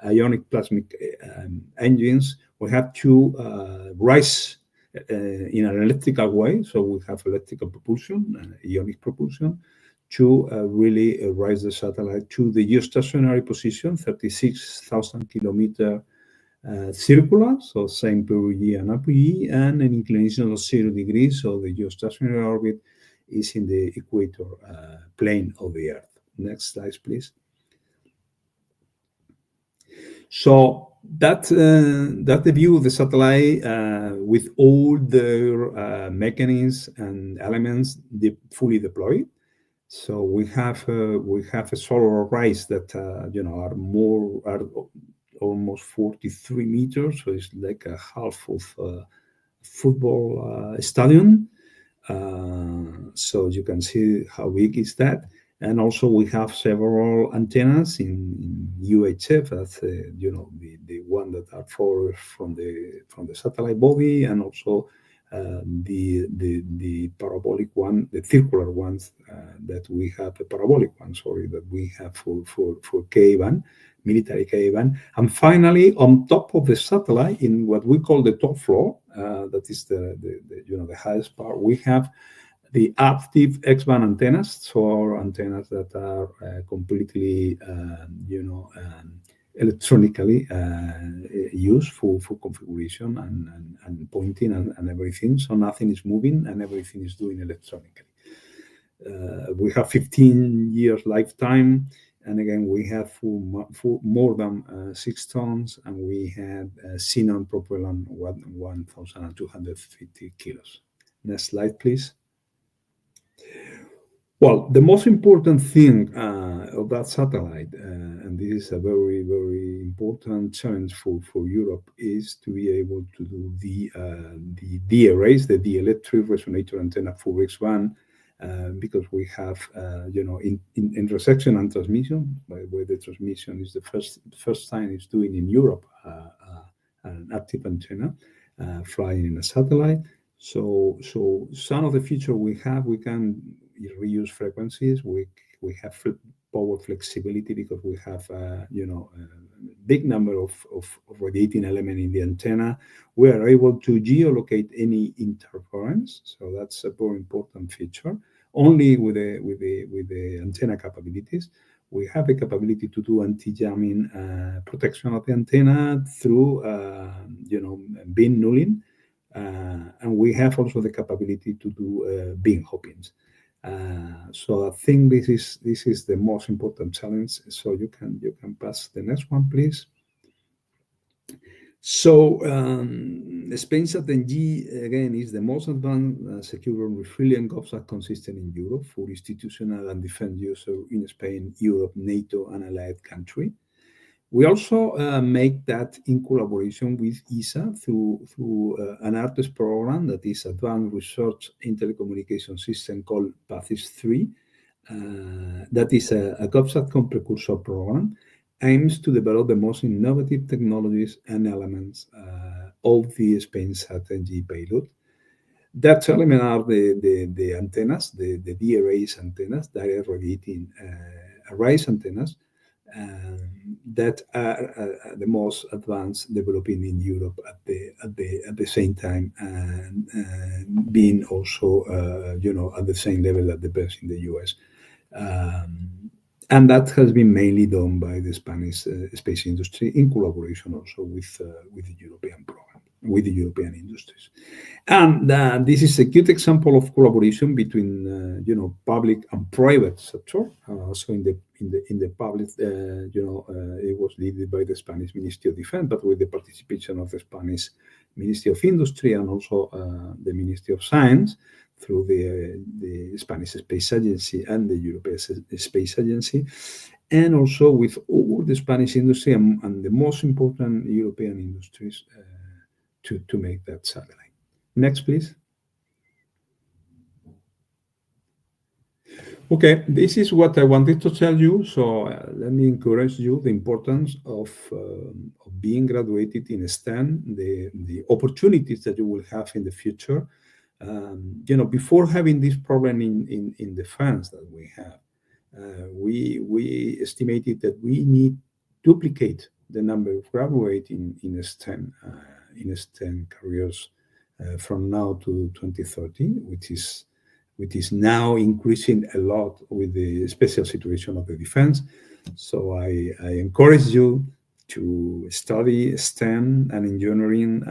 ionic plasmic engines, we have to rise in an electrical way. So we have electrical propulsion, ionic propulsion, to really raise the satellite to the geostationary position, 36,000 kilometer circular, so same PRE and apogee, and an inclination of 0 degrees. So the geostationary orbit is in the equator plane of the Earth. Next slide, please. So that's the view of the satellite with all the mechanisms and elements fully deployed. So we have a solar arrays that are almost 43 meters, so it's like a half of a football stadium. So you can see how big is that. And also we have several antennas in UHF. That's the one that are from the satellite body, and also the parabolic one, the circular ones that we have, the parabolic one, sorry, that we have for K-band, military K-band. And finally, on top of the satellite, in what we call the top floor, that is the highest part, we have the active X-band antennas, so our antennas that are completely, electronically used for configuration and pointing and everything. So nothing is moving and everything is doing electronically. We have 15 years lifetime. And again, we have for more than 6 tons, and we had xenon propellant 1,250 kilos. Next slide, please. Well, the most important thing of that satellite, and this is a very, very important challenge for Europe, is to be able to do the D-arrays, the dielectric resonator antenna for X-band, because we have, in reception and transmission, by the way, the transmission is the first time it's doing in Europe an active antenna flying in a satellite. So some of the feature we can reuse frequencies. We have power flexibility because we have a big number of radiating element in the antenna. We are able to geolocate any interference, so that's a very important feature. Only with the antenna capabilities, we have the capability to do anti-jamming protection of the antenna through beam nulling, and we have also the capability to do beam hoppings. So I think this is the most important challenge. So you can pass the next one, please. So SpainSat NG again is the most advanced, secure, and resilient GovSat consistent in Europe for institutional and defense use in Spain, Europe, NATO, and allied country. We also make that in collaboration with ESA through an ARTES program that is Advanced Research in Telecommunication System called PACIS-3. That is a GovSatcom precursor program, aims to develop the most innovative technologies and elements of the SpainSat NG payload. That element are the antennas, the D-arrays antennas, direct radiating arrays antennas, that are the most advanced developing in Europe at the same time, and being also at the same level at the best in the US. And that has been mainly done by the Spanish space industry in collaboration also with the European program, with the European industries. And this is a good example of collaboration between public and private sector. So in the public, it was led by the Spanish Ministry of Defense, but with the participation of the Spanish Ministry of Industry and also the Ministry of Science, through the Spanish Space Agency and the European Space Agency, and also with all the Spanish industry and the most important European industries to make that satellite. Next, please. Okay, this is what I wanted to tell you. So let me encourage you the importance of being graduated in STEM, the opportunities that you will have in the future. Before having this problem in defense that we have, we estimated that we need duplicate the number of graduates in STEM careers from now to 2030, which is now increasing a lot with the special situation of the defense. So I encourage you to study STEM and engineering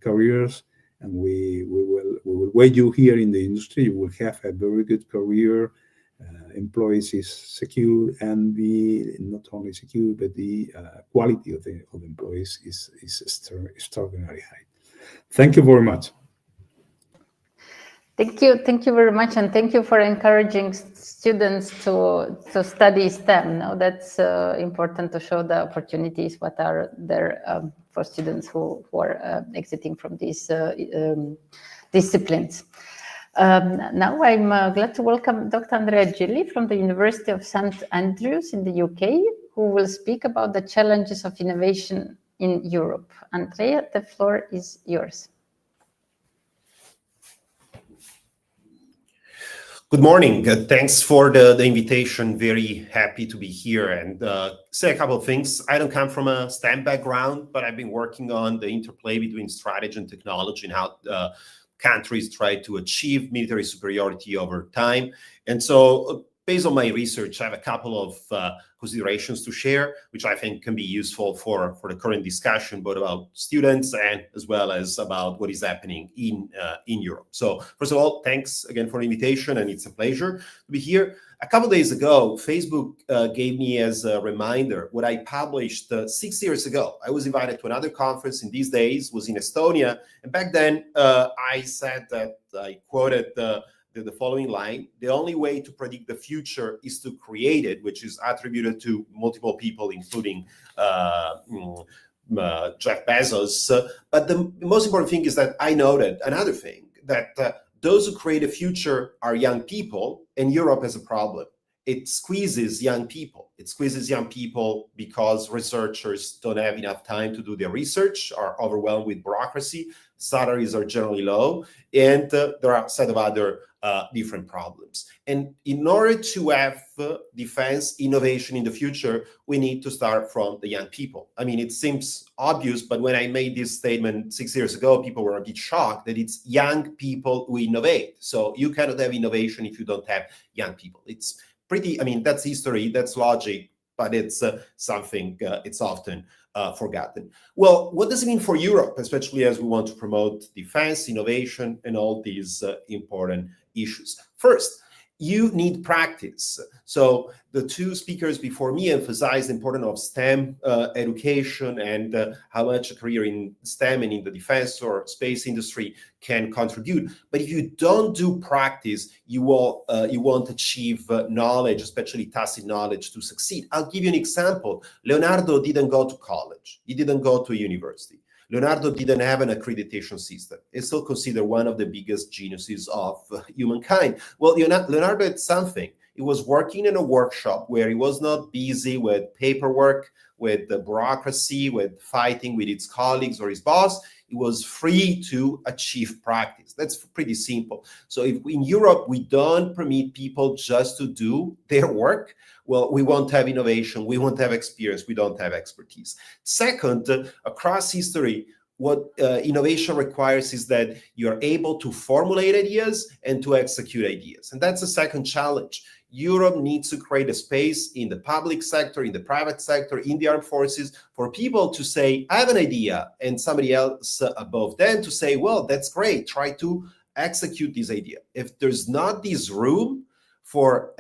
careers. And we will wait you here in the industry. You will have a very good career employees is secure, and the not only secure, but the quality of the employees is extraordinarily high. Thank you very much. Thank you very much, and thank you for encouraging students to study STEM. Now that's important to show the opportunities what are there for students who are exiting from these disciplines. Now I'm glad to welcome Dr. Andrea Gilli from the University of St. Andrews in the UK, who will speak about the challenges of innovation in Europe. Andrea, the floor is yours. Good morning. Thanks for the invitation. Very happy to be here and say a couple of things. I don't come from a STEM background, but I've been working on the interplay between strategy and technology and how countries try to achieve military superiority over time. And so based on my research, I have a couple of considerations to share, which I think can be useful for the current discussion, both about students and as well as about what is happening in Europe. So first of all, thanks again for the invitation, and it's a pleasure to be here. A couple of days ago, Facebook gave me as a reminder what I published 6 years ago. I was invited to another conference in these days, was in Estonia, and back then I said that I quoted the following line: the only way to predict the future is to create it, which is attributed to multiple people, including Jeff Bezos. But the most important thing is that I noted another thing, that those who create a future are young people, and Europe has a problem. It squeezes young people. It squeezes young people because researchers don't have enough time to do their research, are overwhelmed with bureaucracy, salaries are generally low, and there are a set of other different problems. And in order to have defense innovation in the future, we need to start from the young people. I mean, it seems obvious, but when I made this statement 6 years ago, people were a bit shocked that it's young people who innovate. So you cannot have innovation if you don't have young people. It's pretty, I mean, that's history, that's logic, but it's something it's often forgotten. Well, what does it mean for Europe, especially as we want to promote defense, innovation, and all these important issues? First, you need practice. So the two speakers before me emphasized the importance of STEM education and how much a career in STEM and in the defense or space industry can contribute. But if you don't do practice, you won't achieve knowledge, especially tacit knowledge, to succeed. I'll give you an example. Leonardo didn't go to college. He didn't go to university. Leonardo didn't have an accreditation system. He's still considered one of the biggest geniuses of humankind. Well, Leonardo had something. He was working in a workshop where he was not busy with paperwork, with the bureaucracy, with fighting with his colleagues or his boss. He was free to achieve practice. That's pretty simple. So if in Europe we don't permit people just to do their work, well, we won't have innovation, we won't have experience, we don't have expertise. Second, across history, what innovation requires is that you're able to formulate ideas and to execute ideas. And that's the second challenge. Europe needs to create a space in the public sector, in the private sector, in the armed forces, for people to say, I have an idea, and somebody else above them to say, well, that's great, try to execute this idea. If there's not this room for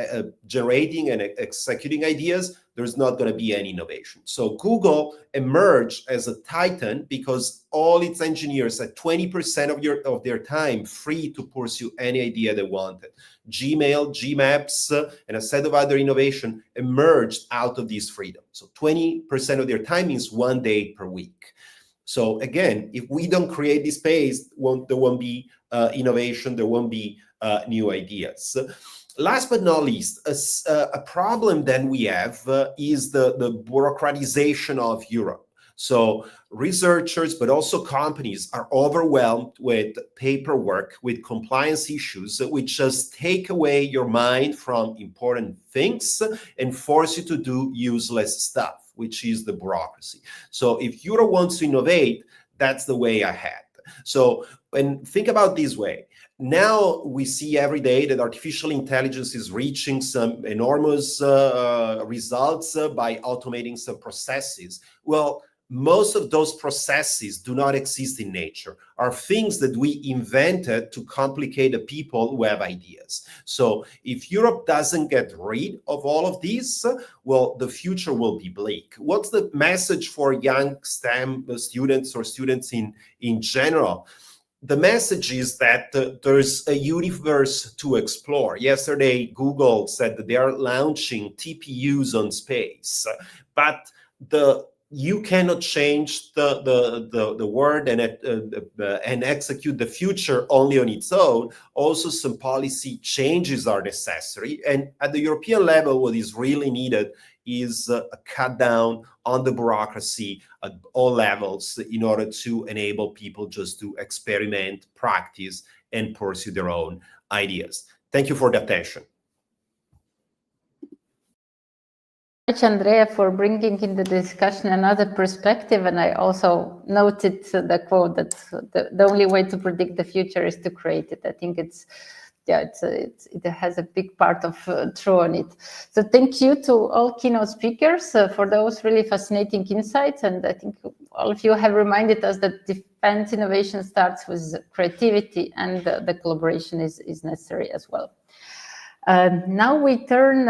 generating and executing ideas, there's not going to be any innovation. So Google emerged as a titan because all its engineers had 20% of their time free to pursue any idea they wanted. Gmail, Gmaps, and a set of other innovation emerged out of this freedom. So 20% of their time means 1 day per week. So again, if we don't create this space, there won't be innovation, there won't be new ideas. Last but not least, a problem that we have is the bureaucratization of Europe. So researchers, but also companies, are overwhelmed with paperwork, with compliance issues, which just take away your mind from important things and force you to do useless stuff, which is the bureaucracy. So if Europe wants to innovate, that's the way ahead. So, and think about this way. Now we see every day that artificial intelligence is reaching some enormous results by automating some processes. Well, most of those processes do not exist in nature, are things that we invented to complicate the people who have ideas. So if Europe doesn't get rid of all of these, well, the future will be bleak. What's the message for young STEM students or students in general? The message is that there's a universe to explore. Yesterday, Google said that they are launching TPUs on space, but you cannot change the world and execute the future only on its own. Also, some policy changes are necessary. And at the European level, what is really needed is a cut down on the bureaucracy at all levels in order to enable people just to experiment, practice, and pursue their own ideas. Thank you for the attention. Andrea, for bringing in the discussion another perspective, and I also noted the quote that the only way to predict the future is to create it. I think it has a big part of true on it. So thank you to all keynote speakers for those really fascinating insights, and I think all of you have reminded us that defense innovation starts with creativity, and the collaboration is necessary as well. Now we turn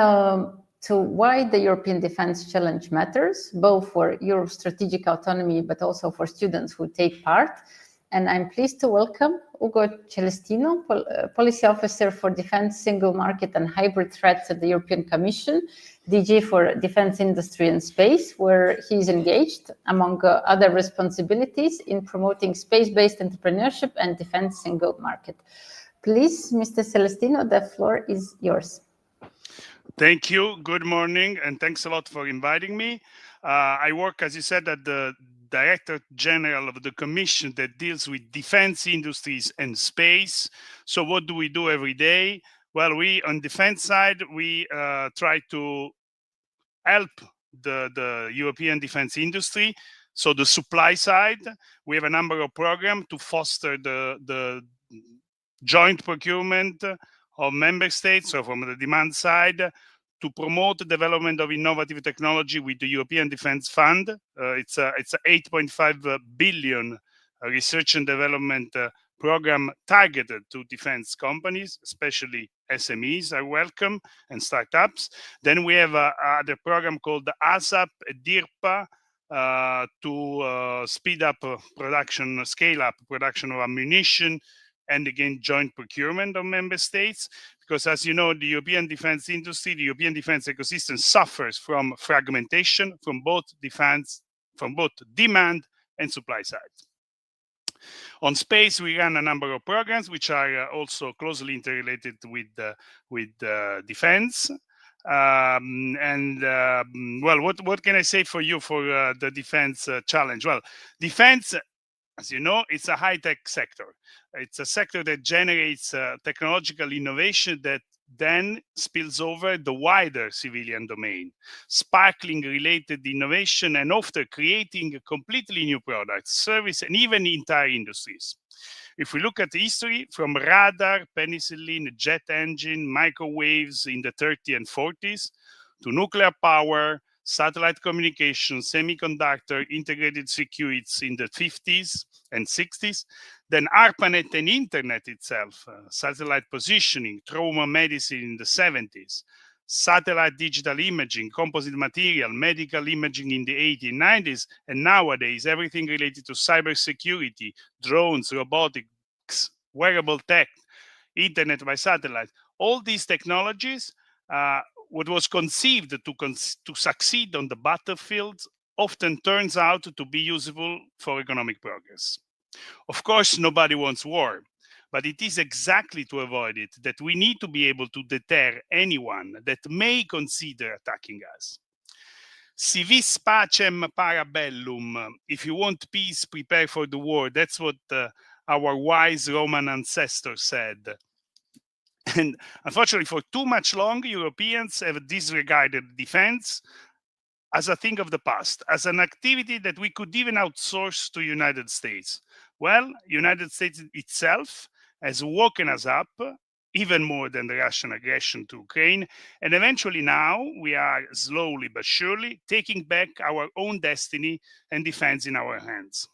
to why the European Defence Challenge matters, both for Europe's strategic autonomy, but also for students who take part. And I'm pleased to welcome Ugo Celestino, Policy Officer for Defence, Single Market and Hybrid Threats at the European Commission, DG for Defence Industry and Space, where he's engaged, among other responsibilities, in promoting space-based entrepreneurship and defence single market. Please, Mr. Celestino, the floor is yours. Thank you. Good morning, and thanks a lot for inviting me. I work, as you said, at the Director General of the Commission that deals with defense industries and space. So what do we do every day? Well, on defense side, we try to help the European defense industry. So the supply side, we have a number of programs to foster the joint procurement of member states, so from the demand side, to promote the development of innovative technology with the European Defence Fund. It's a 8.5 billion research and development program targeted to defense companies, especially SMEs are welcome, and startups. Then we have the program called the ASAP DIRPA to speed up production, scale up production of ammunition, and again, joint procurement of member states. Because as you know, the European defense industry, the European defense ecosystem suffers from fragmentation from both demand and supply sides. On space, we run a number of programs which are also closely interrelated with defense. Well, what can I say for you for the defense challenge? Well, defense, as you know, it's a high-tech sector. It's a sector that generates technological innovation that then spills over the wider civilian domain, sparkling related innovation and often creating completely new products, service, and even entire industries. If we look at the history, from radar, penicillin, jet engine, microwaves in the 30s and 40s, to nuclear power, satellite communication, semiconductor, integrated circuits in the 50s and 60s, then ARPANET and internet itself, satellite positioning, trauma medicine in the 70s, satellite digital imaging, composite material, medical imaging in the 80s and 90s, and nowadays everything related to cybersecurity, drones, robotics, wearable tech, internet by satellite. All these technologies, what was conceived to succeed on the battlefield often turns out to be useful for economic progress. Of course, nobody wants war, but it is exactly to avoid it that we need to be able to deter anyone that may consider attacking us. Si vis pacem para bellum, if you want peace, prepare for the war. That's what our wise Roman ancestors said. And unfortunately, for too much long, Europeans have disregarded defense as a thing of the past, as an activity that we could even outsource to United States. Well, United States itself has woken us up even more than the Russian aggression to Ukraine. And eventually now we are slowly but surely taking back our own destiny and defense in our hands.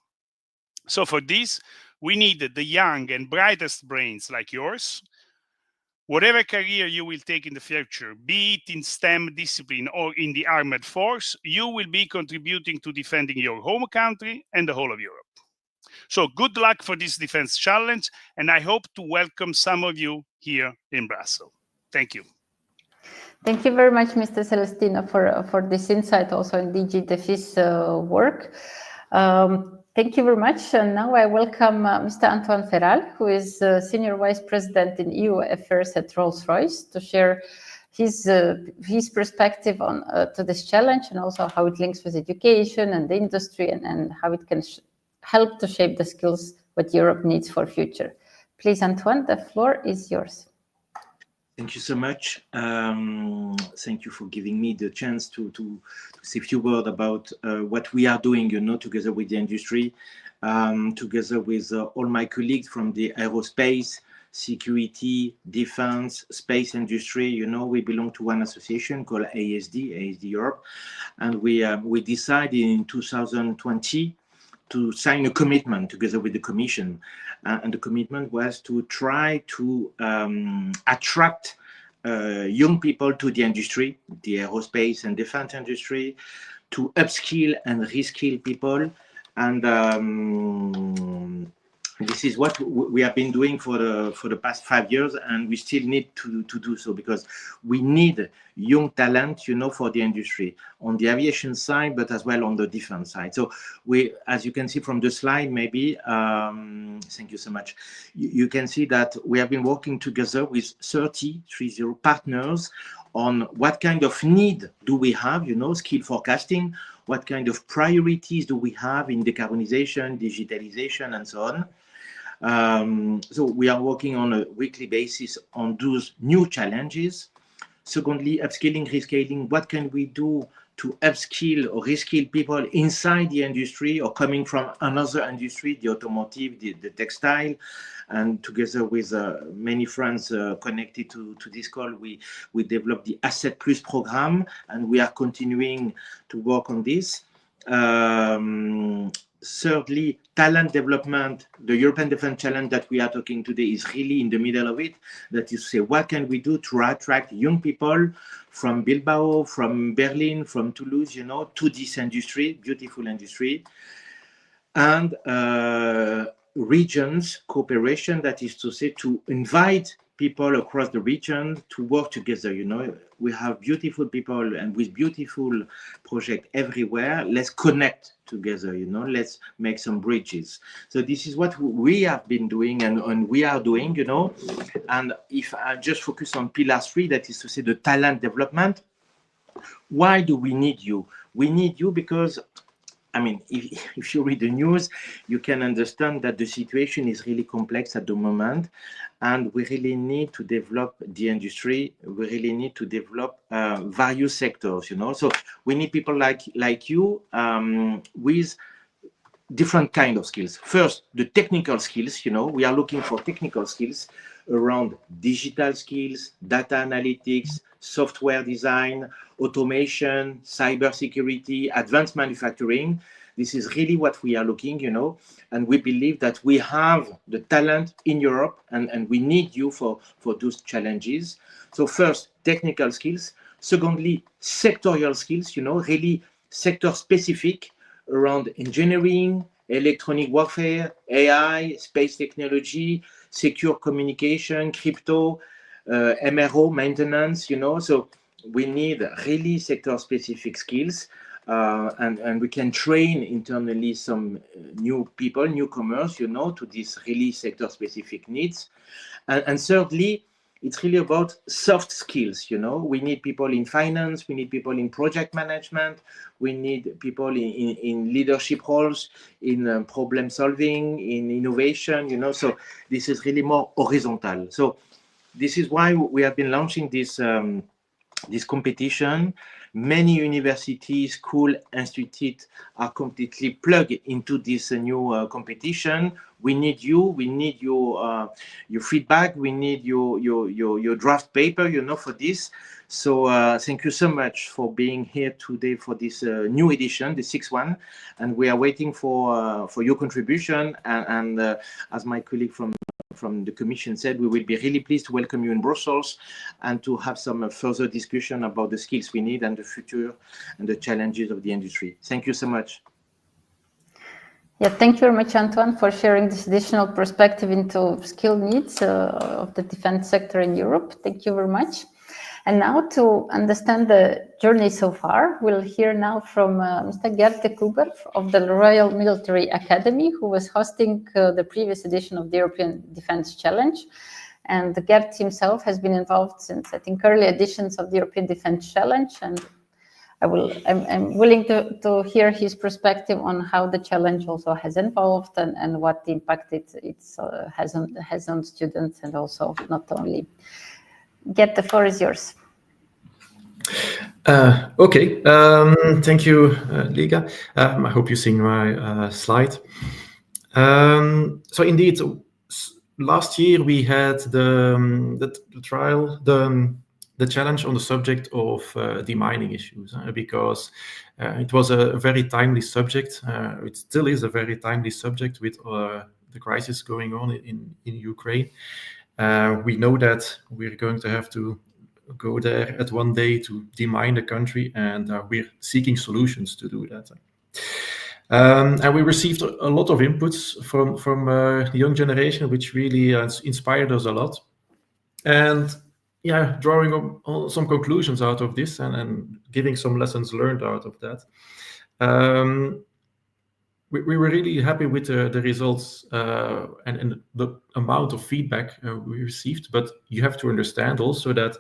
So for this, we need the young and brightest brains like yours. Whatever career you will take in the future, be it in STEM discipline or in the armed force, you will be contributing to defending your home country and the whole of Europe. So good luck for this defense challenge, and I hope to welcome some of you here in Brussels. Thank you. Thank you very much, Mr. Celestino, for this insight also in DG Defis work. Thank you very much. And now I welcome Mr. Antoine Ferral, who is Senior Vice President in EU Affairs at Rolls-Royce, to share his perspective on to this challenge and also how it links with education and the industry and how it can help to shape the skills what Europe needs for future. Please, Antoine, the floor is yours. Thank you so much. Thank you for giving me the chance to say a few words about what we are doing, together with the industry, together with all my colleagues from the aerospace, security, defense, space industry. We belong to one association called ASD Europe, and we decided in 2020 to sign a commitment together with the Commission. And the commitment was to try to attract young people to the industry, the aerospace and defense industry, to upskill and reskill people. And this is what we have been doing for the past 5 years, and we still need to do so, because we need young talent, for the industry on the aviation side, but as well on the defense side. So as you can see from the slide, maybe, thank you so much. You can see that we have been working together with 30 partners on what kind of need do we have, skill forecasting, what kind of priorities do we have in decarbonization, digitalization, and so on. So we are working on a weekly basis on those new challenges. Secondly, upskilling, reskilling, what can we do to upskill or reskill people inside the industry or coming from another industry, the automotive, the textile. And together with many friends connected to this call, we developed the Asset Plus program, and we are continuing to work on this. Thirdly, talent development. The European Defence Challenge that we are talking today is really in the middle of it. That is to say, what can we do to attract young people from Bilbao, from Berlin, from Toulouse, to this industry, beautiful industry. And regions cooperation, that is to say, to invite people across the region to work together. We have beautiful people and with beautiful projects everywhere. Let's connect together, let's make some bridges. So this is what we have been doing and we are doing, and if I just focus on pillar 3, that is to say the talent development. Why do we need you? We need you because, if you read the news, you can understand that the situation is really complex at the moment, and we really need to develop the industry. We really need to develop various sectors, So we need people like you with different kind of skills. First, the technical skills, we are looking for technical skills around digital skills, data analytics, software design, automation, cybersecurity, advanced manufacturing. This is really what we are looking, and we believe that we have the talent in Europe, and we need you for those challenges. So first, technical skills. Secondly, sectorial skills, really sector specific around engineering, electronic warfare, AI, space technology, secure communication, crypto, MRO, maintenance, So we need really sector-specific skills, and we can train internally some new people, newcomers, to these really sector-specific needs. And thirdly, it's really about soft skills, We need people in finance, we need people in project management, we need people in leadership roles, in problem solving, in innovation, So this is really more horizontal. So this is why we have been launching this this competition. Many universities, school, institutes are completely plugged into this new competition. We need you. We need your feedback. We need your draft paper, for this. So thank you so much for being here today for this new edition, the sixth one, and we are waiting for your contribution. And as my colleague from the Commission said, we will be really pleased to welcome you in Brussels and to have some further discussion about the skills we need and the future and the challenges of the industry. Thank you so much. Yeah, thank you very much, Antoine, for sharing this additional perspective into skill needs of the defense sector in Europe. Thank you very much. And now to understand the journey so far, we'll hear now from Mr. Garcia of the Royal Military Academy, who was hosting the previous edition of the European Defense Challenge. And Gert himself has been involved since, I think, early editions of the European Defense Challenge. And I'm willing to hear his perspective on how the challenge also has evolved and what impact it has on students, and also not only. Gert, the floor is yours. Okay, thank you, Liga. I hope you're seeing my slide. So indeed, last year we had the trial, the challenge on the subject of demining issues, because it was a very timely subject. It still is a very timely subject with the crisis going on in Ukraine. We know that we're going to have to go there at one day to demine the country, and we're seeking solutions to do that. And we received a lot of inputs from the young generation, which really inspired us a lot. And yeah, drawing on some conclusions out of this and giving some lessons learned out of that. We were really happy with the results and the amount of feedback we received. But you have to understand also that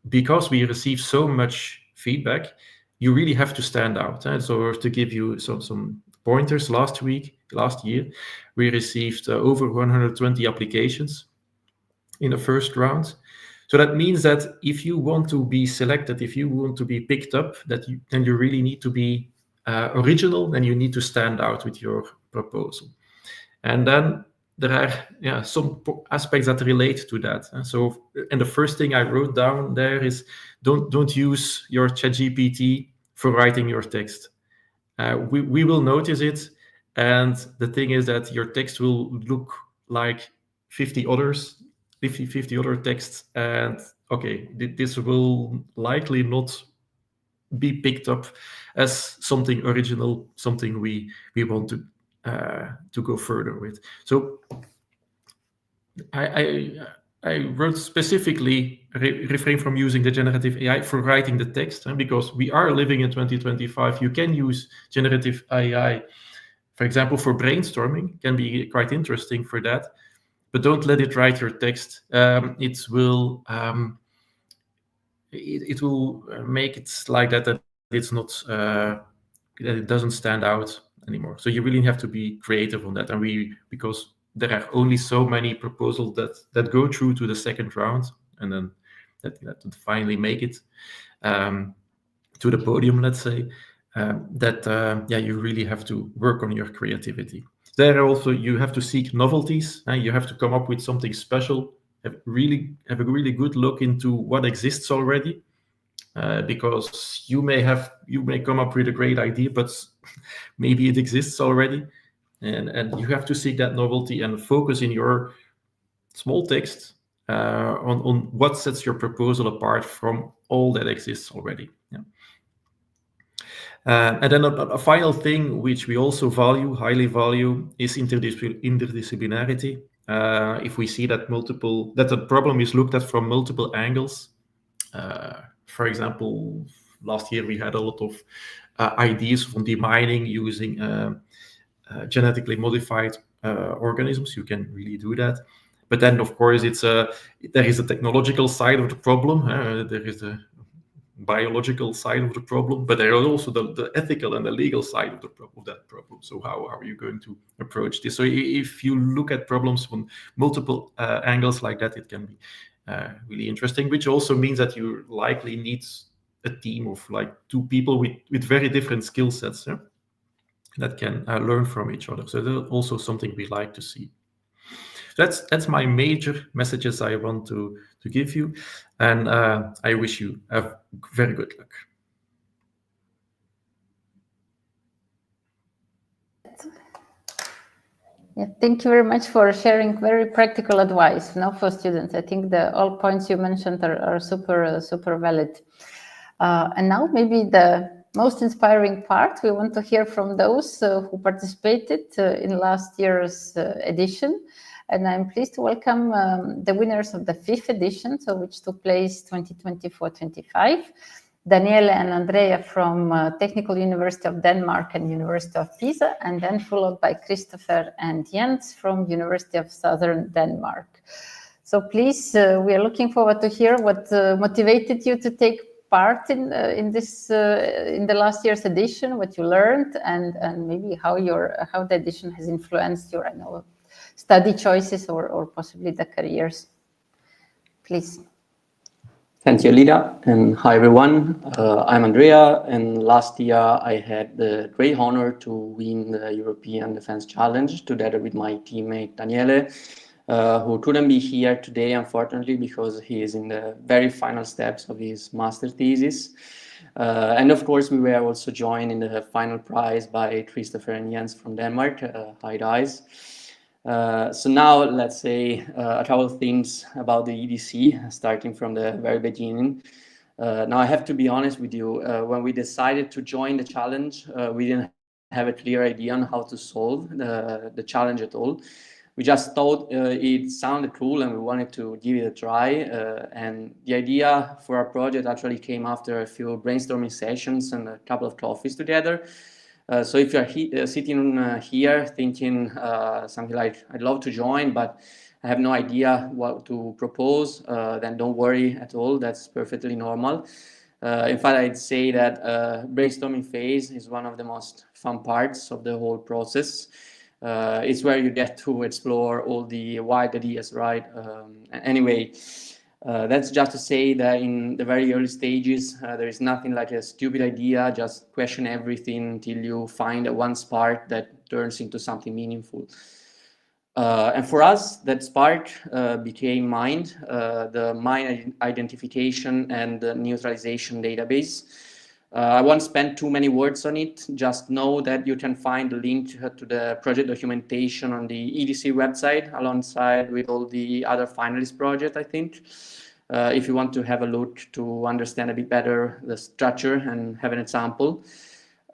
because we received so much feedback, you really have to stand out. So to give you some pointers, last year, we received over 120 applications in the first round. So that means that if you want to be selected, if you want to be picked up, then you really need to be original, and you need to stand out with your proposal. And then there are some aspects that relate to that. And the first thing I wrote down there is don't use your ChatGPT for writing your text. We will notice it, and the thing is that your text will look like 50 other texts, and okay, this will likely not be picked up as something original, something we want to go further with. So I wrote specifically refrain from using the generative AI for writing the text, because we are living in 2025. You can use generative AI, for example, for brainstorming. It can be quite interesting for that, but don't let it write your text. It will make it like that it's not that it doesn't stand out anymore. So you really have to be creative on that, and because there are only so many proposals that go through to the second round, and then that finally make it to the podium, let's say. You really have to work on your creativity. There also you have to seek novelties, and you have to come up with something special. Have a really good look into what exists already, because you may come up with a great idea, but maybe it exists already, and you have to seek that novelty and focus in your small text on what sets your proposal apart from all that exists already. And then a final thing which we also highly value, is interdisciplinarity. If we see that the problem is looked at from multiple angles. For example, last year we had a lot of ideas from demining using genetically modified organisms. You can really do that. But then, of course, there is a technological side of the problem. There is the biological side of the problem, but there is also the ethical and the legal side of that problem. So how are you going to approach this? So if you look at problems from multiple angles like that, it can be really interesting, which also means that you likely need a team of like 2 people with very different skill sets that can learn from each other. So that's also something we like to see. That's my major messages I want to give you, and I wish you very good luck. Yeah, thank you very much for sharing very practical advice for students. I think all points you mentioned are super valid. And now maybe the most inspiring part, we want to hear from those who participated in last year's edition. And I'm pleased to welcome the winners of the 5th edition, which took place 2024-25. Daniele and Andrea from Technical University of Denmark and University of Pisa, and then followed by Christopher and Jens from University of Southern Denmark. So please, we are looking forward to hear what motivated you to take part in the last year's edition, what you learned, and maybe how the edition has influenced your study choices or possibly the careers. Please. Thank you, Liga, and hi everyone. I'm Andrea, and last year I had the great honor to win the European Defense Challenge together with my teammate Daniele, who couldn't be here today, unfortunately, because he is in the very final steps of his master thesis. And of course, we were also joined in the final prize by Christopher and Jens from Denmark. Hi guys. So now let's say a couple of things about the EDC, starting from the very beginning. Now I have to be honest with you, when we decided to join the challenge, we didn't have a clear idea on how to solve the challenge at all. We just thought it sounded cool and we wanted to give it a try. And the idea for our project actually came after a few brainstorming sessions and a couple of coffees together. So if you're sitting here thinking something like, I'd love to join, but I have no idea what to propose, then don't worry at all. That's perfectly normal. In fact, I'd say that brainstorming phase is one of the most fun parts of the whole process. It's where you get to explore all the wide ideas, right? Anyway, that's just to say that in the very early stages, there is nothing like a stupid idea, just question everything until you find one spark that turns into something meaningful. And for us, that spark became MIND, the Mind Identification and Neutralization Database. I won't spend too many words on it, just know that you can find the link to the project documentation on the EDC website alongside with all the other finalist projects, I think. If you want to have a look to understand a bit better the structure and have an example.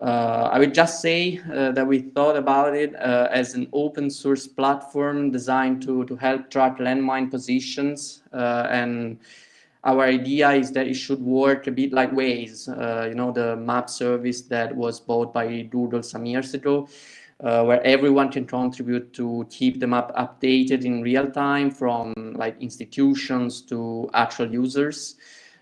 I would just say that we thought about it as an open source platform designed to help track landmine positions, and our idea is that it should work a bit like Waze, the map service that was bought by Google some years ago, where everyone can contribute to keep the map updated in real time, from like institutions to actual users.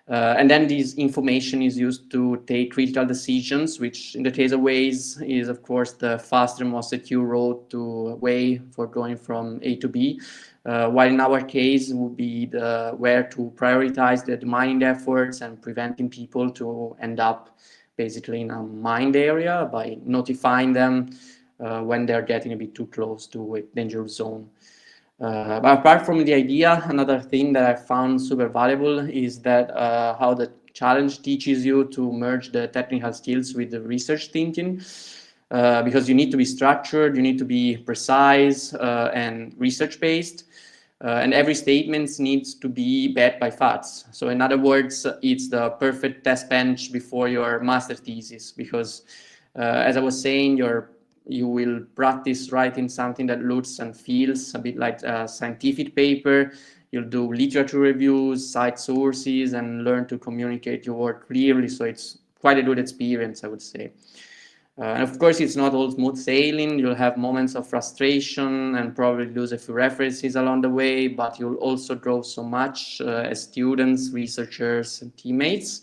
And then this information is used to take critical decisions, which in the case of Waze is of course the faster, most secure road to way for going from A to B. While in our case it would be where to prioritize the mining efforts and preventing people to end up basically in a mined area by notifying them when they're getting a bit too close to a dangerous zone. But apart from the idea, another thing that I found super valuable is that how the challenge teaches you to merge the technical skills with the research thinking, because you need to be structured, you need to be precise and research-based, and every statement needs to be backed by facts. So in other words, it's the perfect test bench before your master thesis, because as I was saying, you will practice writing something that looks and feels a bit like a scientific paper. You'll do literature reviews, cite sources, and learn to communicate your work clearly. So it's quite a good experience, I would say. And of course, it's not all smooth sailing. You'll have moments of frustration and probably lose a few references along the way, but you'll also grow so much as students, researchers, and teammates.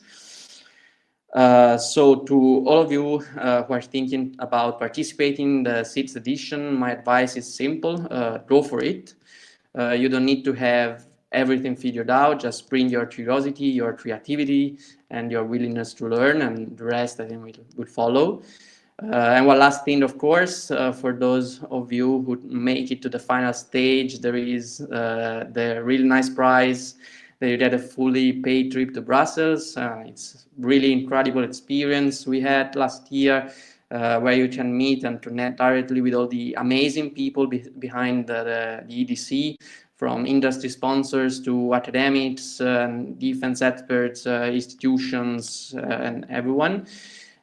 So to all of you who are thinking about participating in the 6th edition, my advice is simple: go for it. You don't need to have everything figured out. Just bring your curiosity, your creativity, and your willingness to learn, and the rest I think will follow. And one last thing, of course, for those of you who make it to the final stage, there is the really nice prize. They get a fully paid trip to Brussels. It's really incredible experience we had last year, where you can meet and connect directly with all the amazing people behind the EDC, from industry sponsors to academics, defense experts, institutions, and everyone.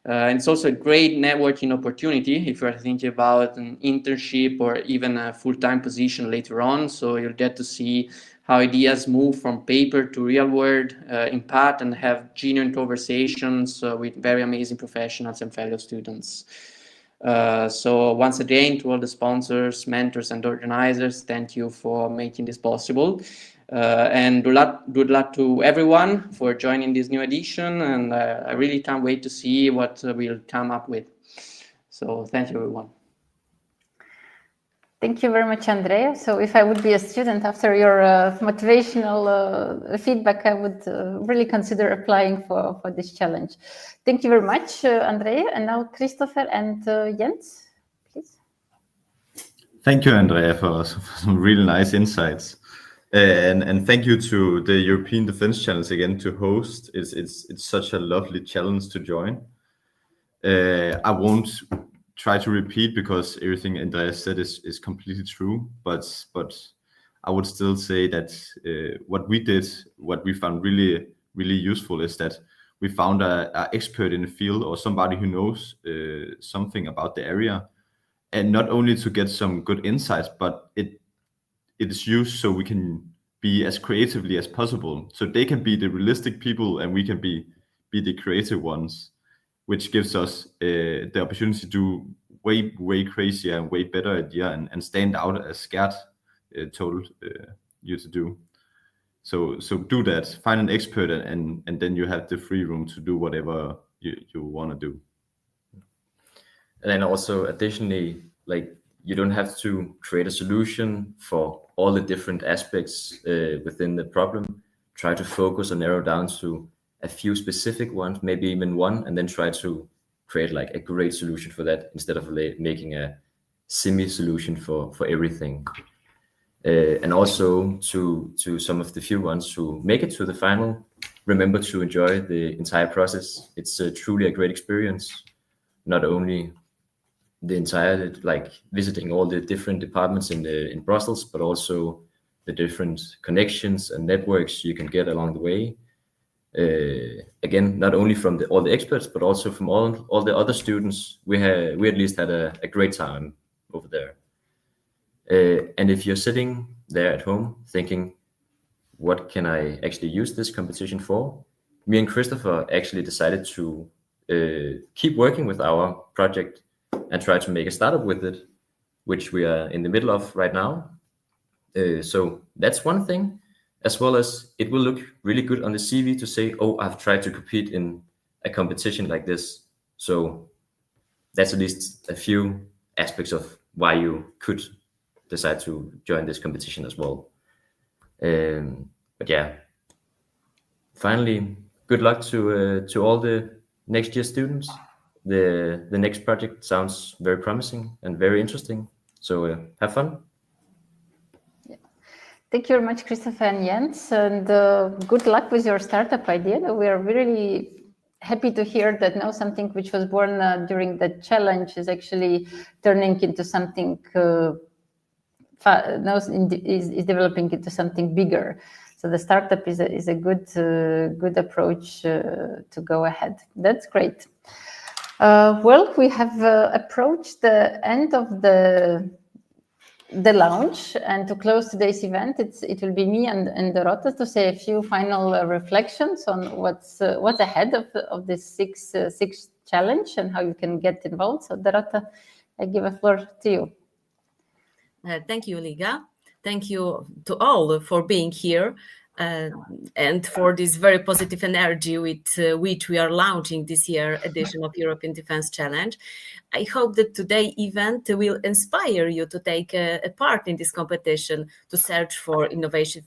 And it's also a great networking opportunity if you're thinking about an internship or even a full-time position later on. So you'll get to see how ideas move from paper to real-world impact, and have genuine conversations with very amazing professionals and fellow students. So once again, to all the sponsors, mentors, and organizers, thank you for making this possible. And good luck to everyone for joining this new edition. And I really can't wait to see what we'll come up with. So thank you, everyone. Thank you very much, Andrea. So if I would be a student after your motivational feedback, I would really consider applying for this challenge. Thank you very much, Andrea. And now Christopher and Jens, please. Thank you, Andrea, for some really nice insights. And thank you to the European Defence Challenge again to host. It's such a lovely challenge to join. I won't try to repeat because everything Andrea said is completely true, but I would still say that what we found really useful is that we found an expert in the field, or somebody who knows something about the area, and not only to get some good insights, but it is used so we can be as creatively as possible. So they can be the realistic people and we can be the creative ones, which gives us the opportunity to do way crazier and way better idea and stand out as Gert told you to do. So do that, find an expert, and then you have the free room to do whatever you want to do. And then also additionally, like, you don't have to create a solution for all the different aspects within the problem. Try to focus or narrow down to a few specific ones, maybe even one, and then try to create like a great solution for that instead of making a semi-solution for everything. And also to some of the few ones who make it to the final, remember to enjoy the entire process. It's truly a great experience, not only the entire, like, visiting all the different departments in Brussels, but also the different connections and networks you can get along the way. Again, not only from all the experts, but also from all the other students. We at least had a great time over there. And if you're sitting there at home thinking, what can I actually use this competition for? Me and Christopher actually decided to keep working with our project and try to make a startup with it, which we are in the middle of right now. So that's one thing, as well as it will look really good on the CV to say, oh, I've tried to compete in a competition like this. So that's at least a few aspects of why you could decide to join this competition as well. But yeah, finally, good luck to all the next year students. The next project sounds very promising and very interesting. So have fun. Yeah. Thank you very much, Christopher and Jens, and good luck with your startup idea. We are really happy to hear that now something which was born during the challenge is actually turning into something is developing into something bigger. So the startup is a good approach to go ahead. That's great. Well, we have approached the end of the launch, and to close today's event, it will be me and Dorota to say a few final reflections on what's ahead of this sixth challenge and how you can get involved. So Dorota, I give the floor to you. Thank you, Liga. Thank you to all for being here and for this very positive energy with which we are launching this year edition of European Defence Challenge. I hope that today's event will inspire you to take a part in this competition, to search for innovative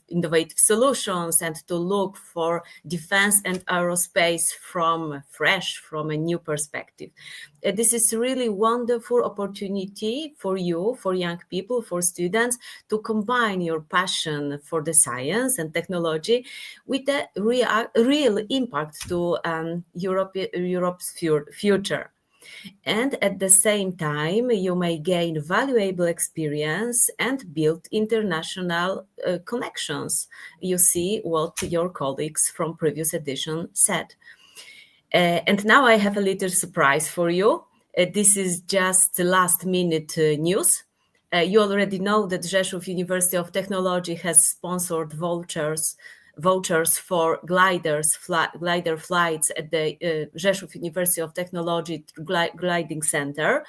solutions, and to look for defense and aerospace from a new perspective. This is really wonderful opportunity for you, for young people, for students, to combine your passion for the science and technology with a real impact to Europe's future. And at the same time, you may gain valuable experience and build international connections. You see what your colleagues from previous edition said. And now I have a little surprise for you. This is just last minute news. You already know that Rzeszów University of Technology has sponsored vouchers for glider flights at the Rzeszów University of Technology Gliding Center.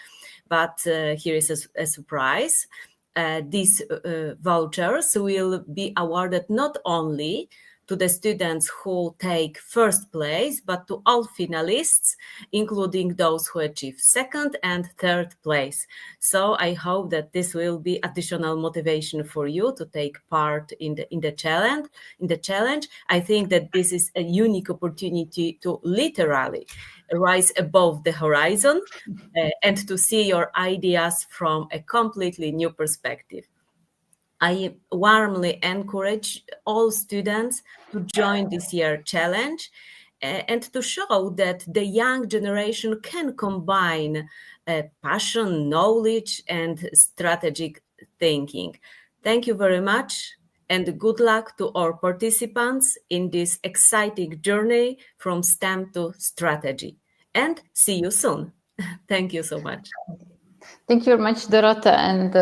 But here is a surprise. These vouchers will be awarded not only to the students who take first place, but to all finalists, including those who achieve second and third place. So I hope that this will be additional motivation for you to take part in the challenge. I think that this is a unique opportunity to literally rise above the horizon and to see your ideas from a completely new perspective. I warmly encourage all students to join this year's challenge and to show that the young generation can combine passion, knowledge, and strategic thinking. Thank you very much, and good luck to our participants in this exciting journey from STEM to strategy. And see you soon. Thank you so much. Thank you very much, Dorota. And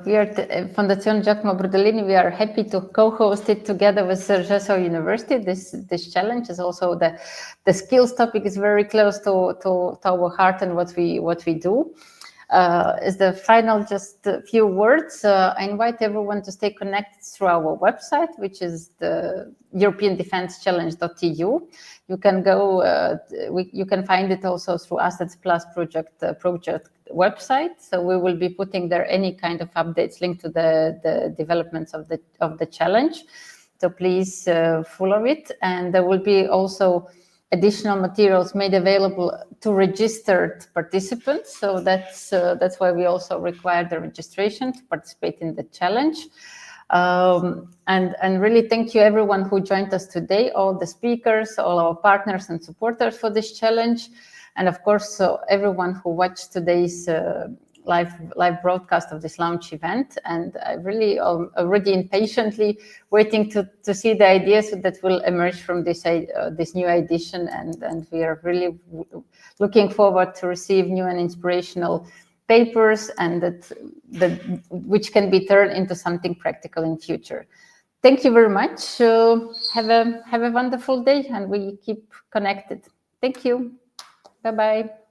we are Fondazione Giacomo Brodolini. We are happy to co-host it together with Rzeszow University. This challenge is also the skills topic is very close to our heart and what we do. As the final, just a few words. I invite everyone to stay connected through our website, which is the EuropeanDefenseChallenge.eu. You can go. You can find it also through Assets Plus project website. So we will be putting there any kind of updates linked to the developments of the challenge. So please follow it, and there will be also additional materials made available to registered participants. So that's why we also require the registration to participate in the challenge. And really thank you everyone who joined us today, all the speakers, all our partners and supporters for this challenge. And of course, everyone who watched today's live broadcast of this launch event. And I really am already impatiently waiting to see the ideas that will emerge from this new edition. And we are really looking forward to receive new and inspirational papers, and which can be turned into something practical in future. Thank you very much. Have a wonderful day, and we keep connected. Thank you. Bye-bye.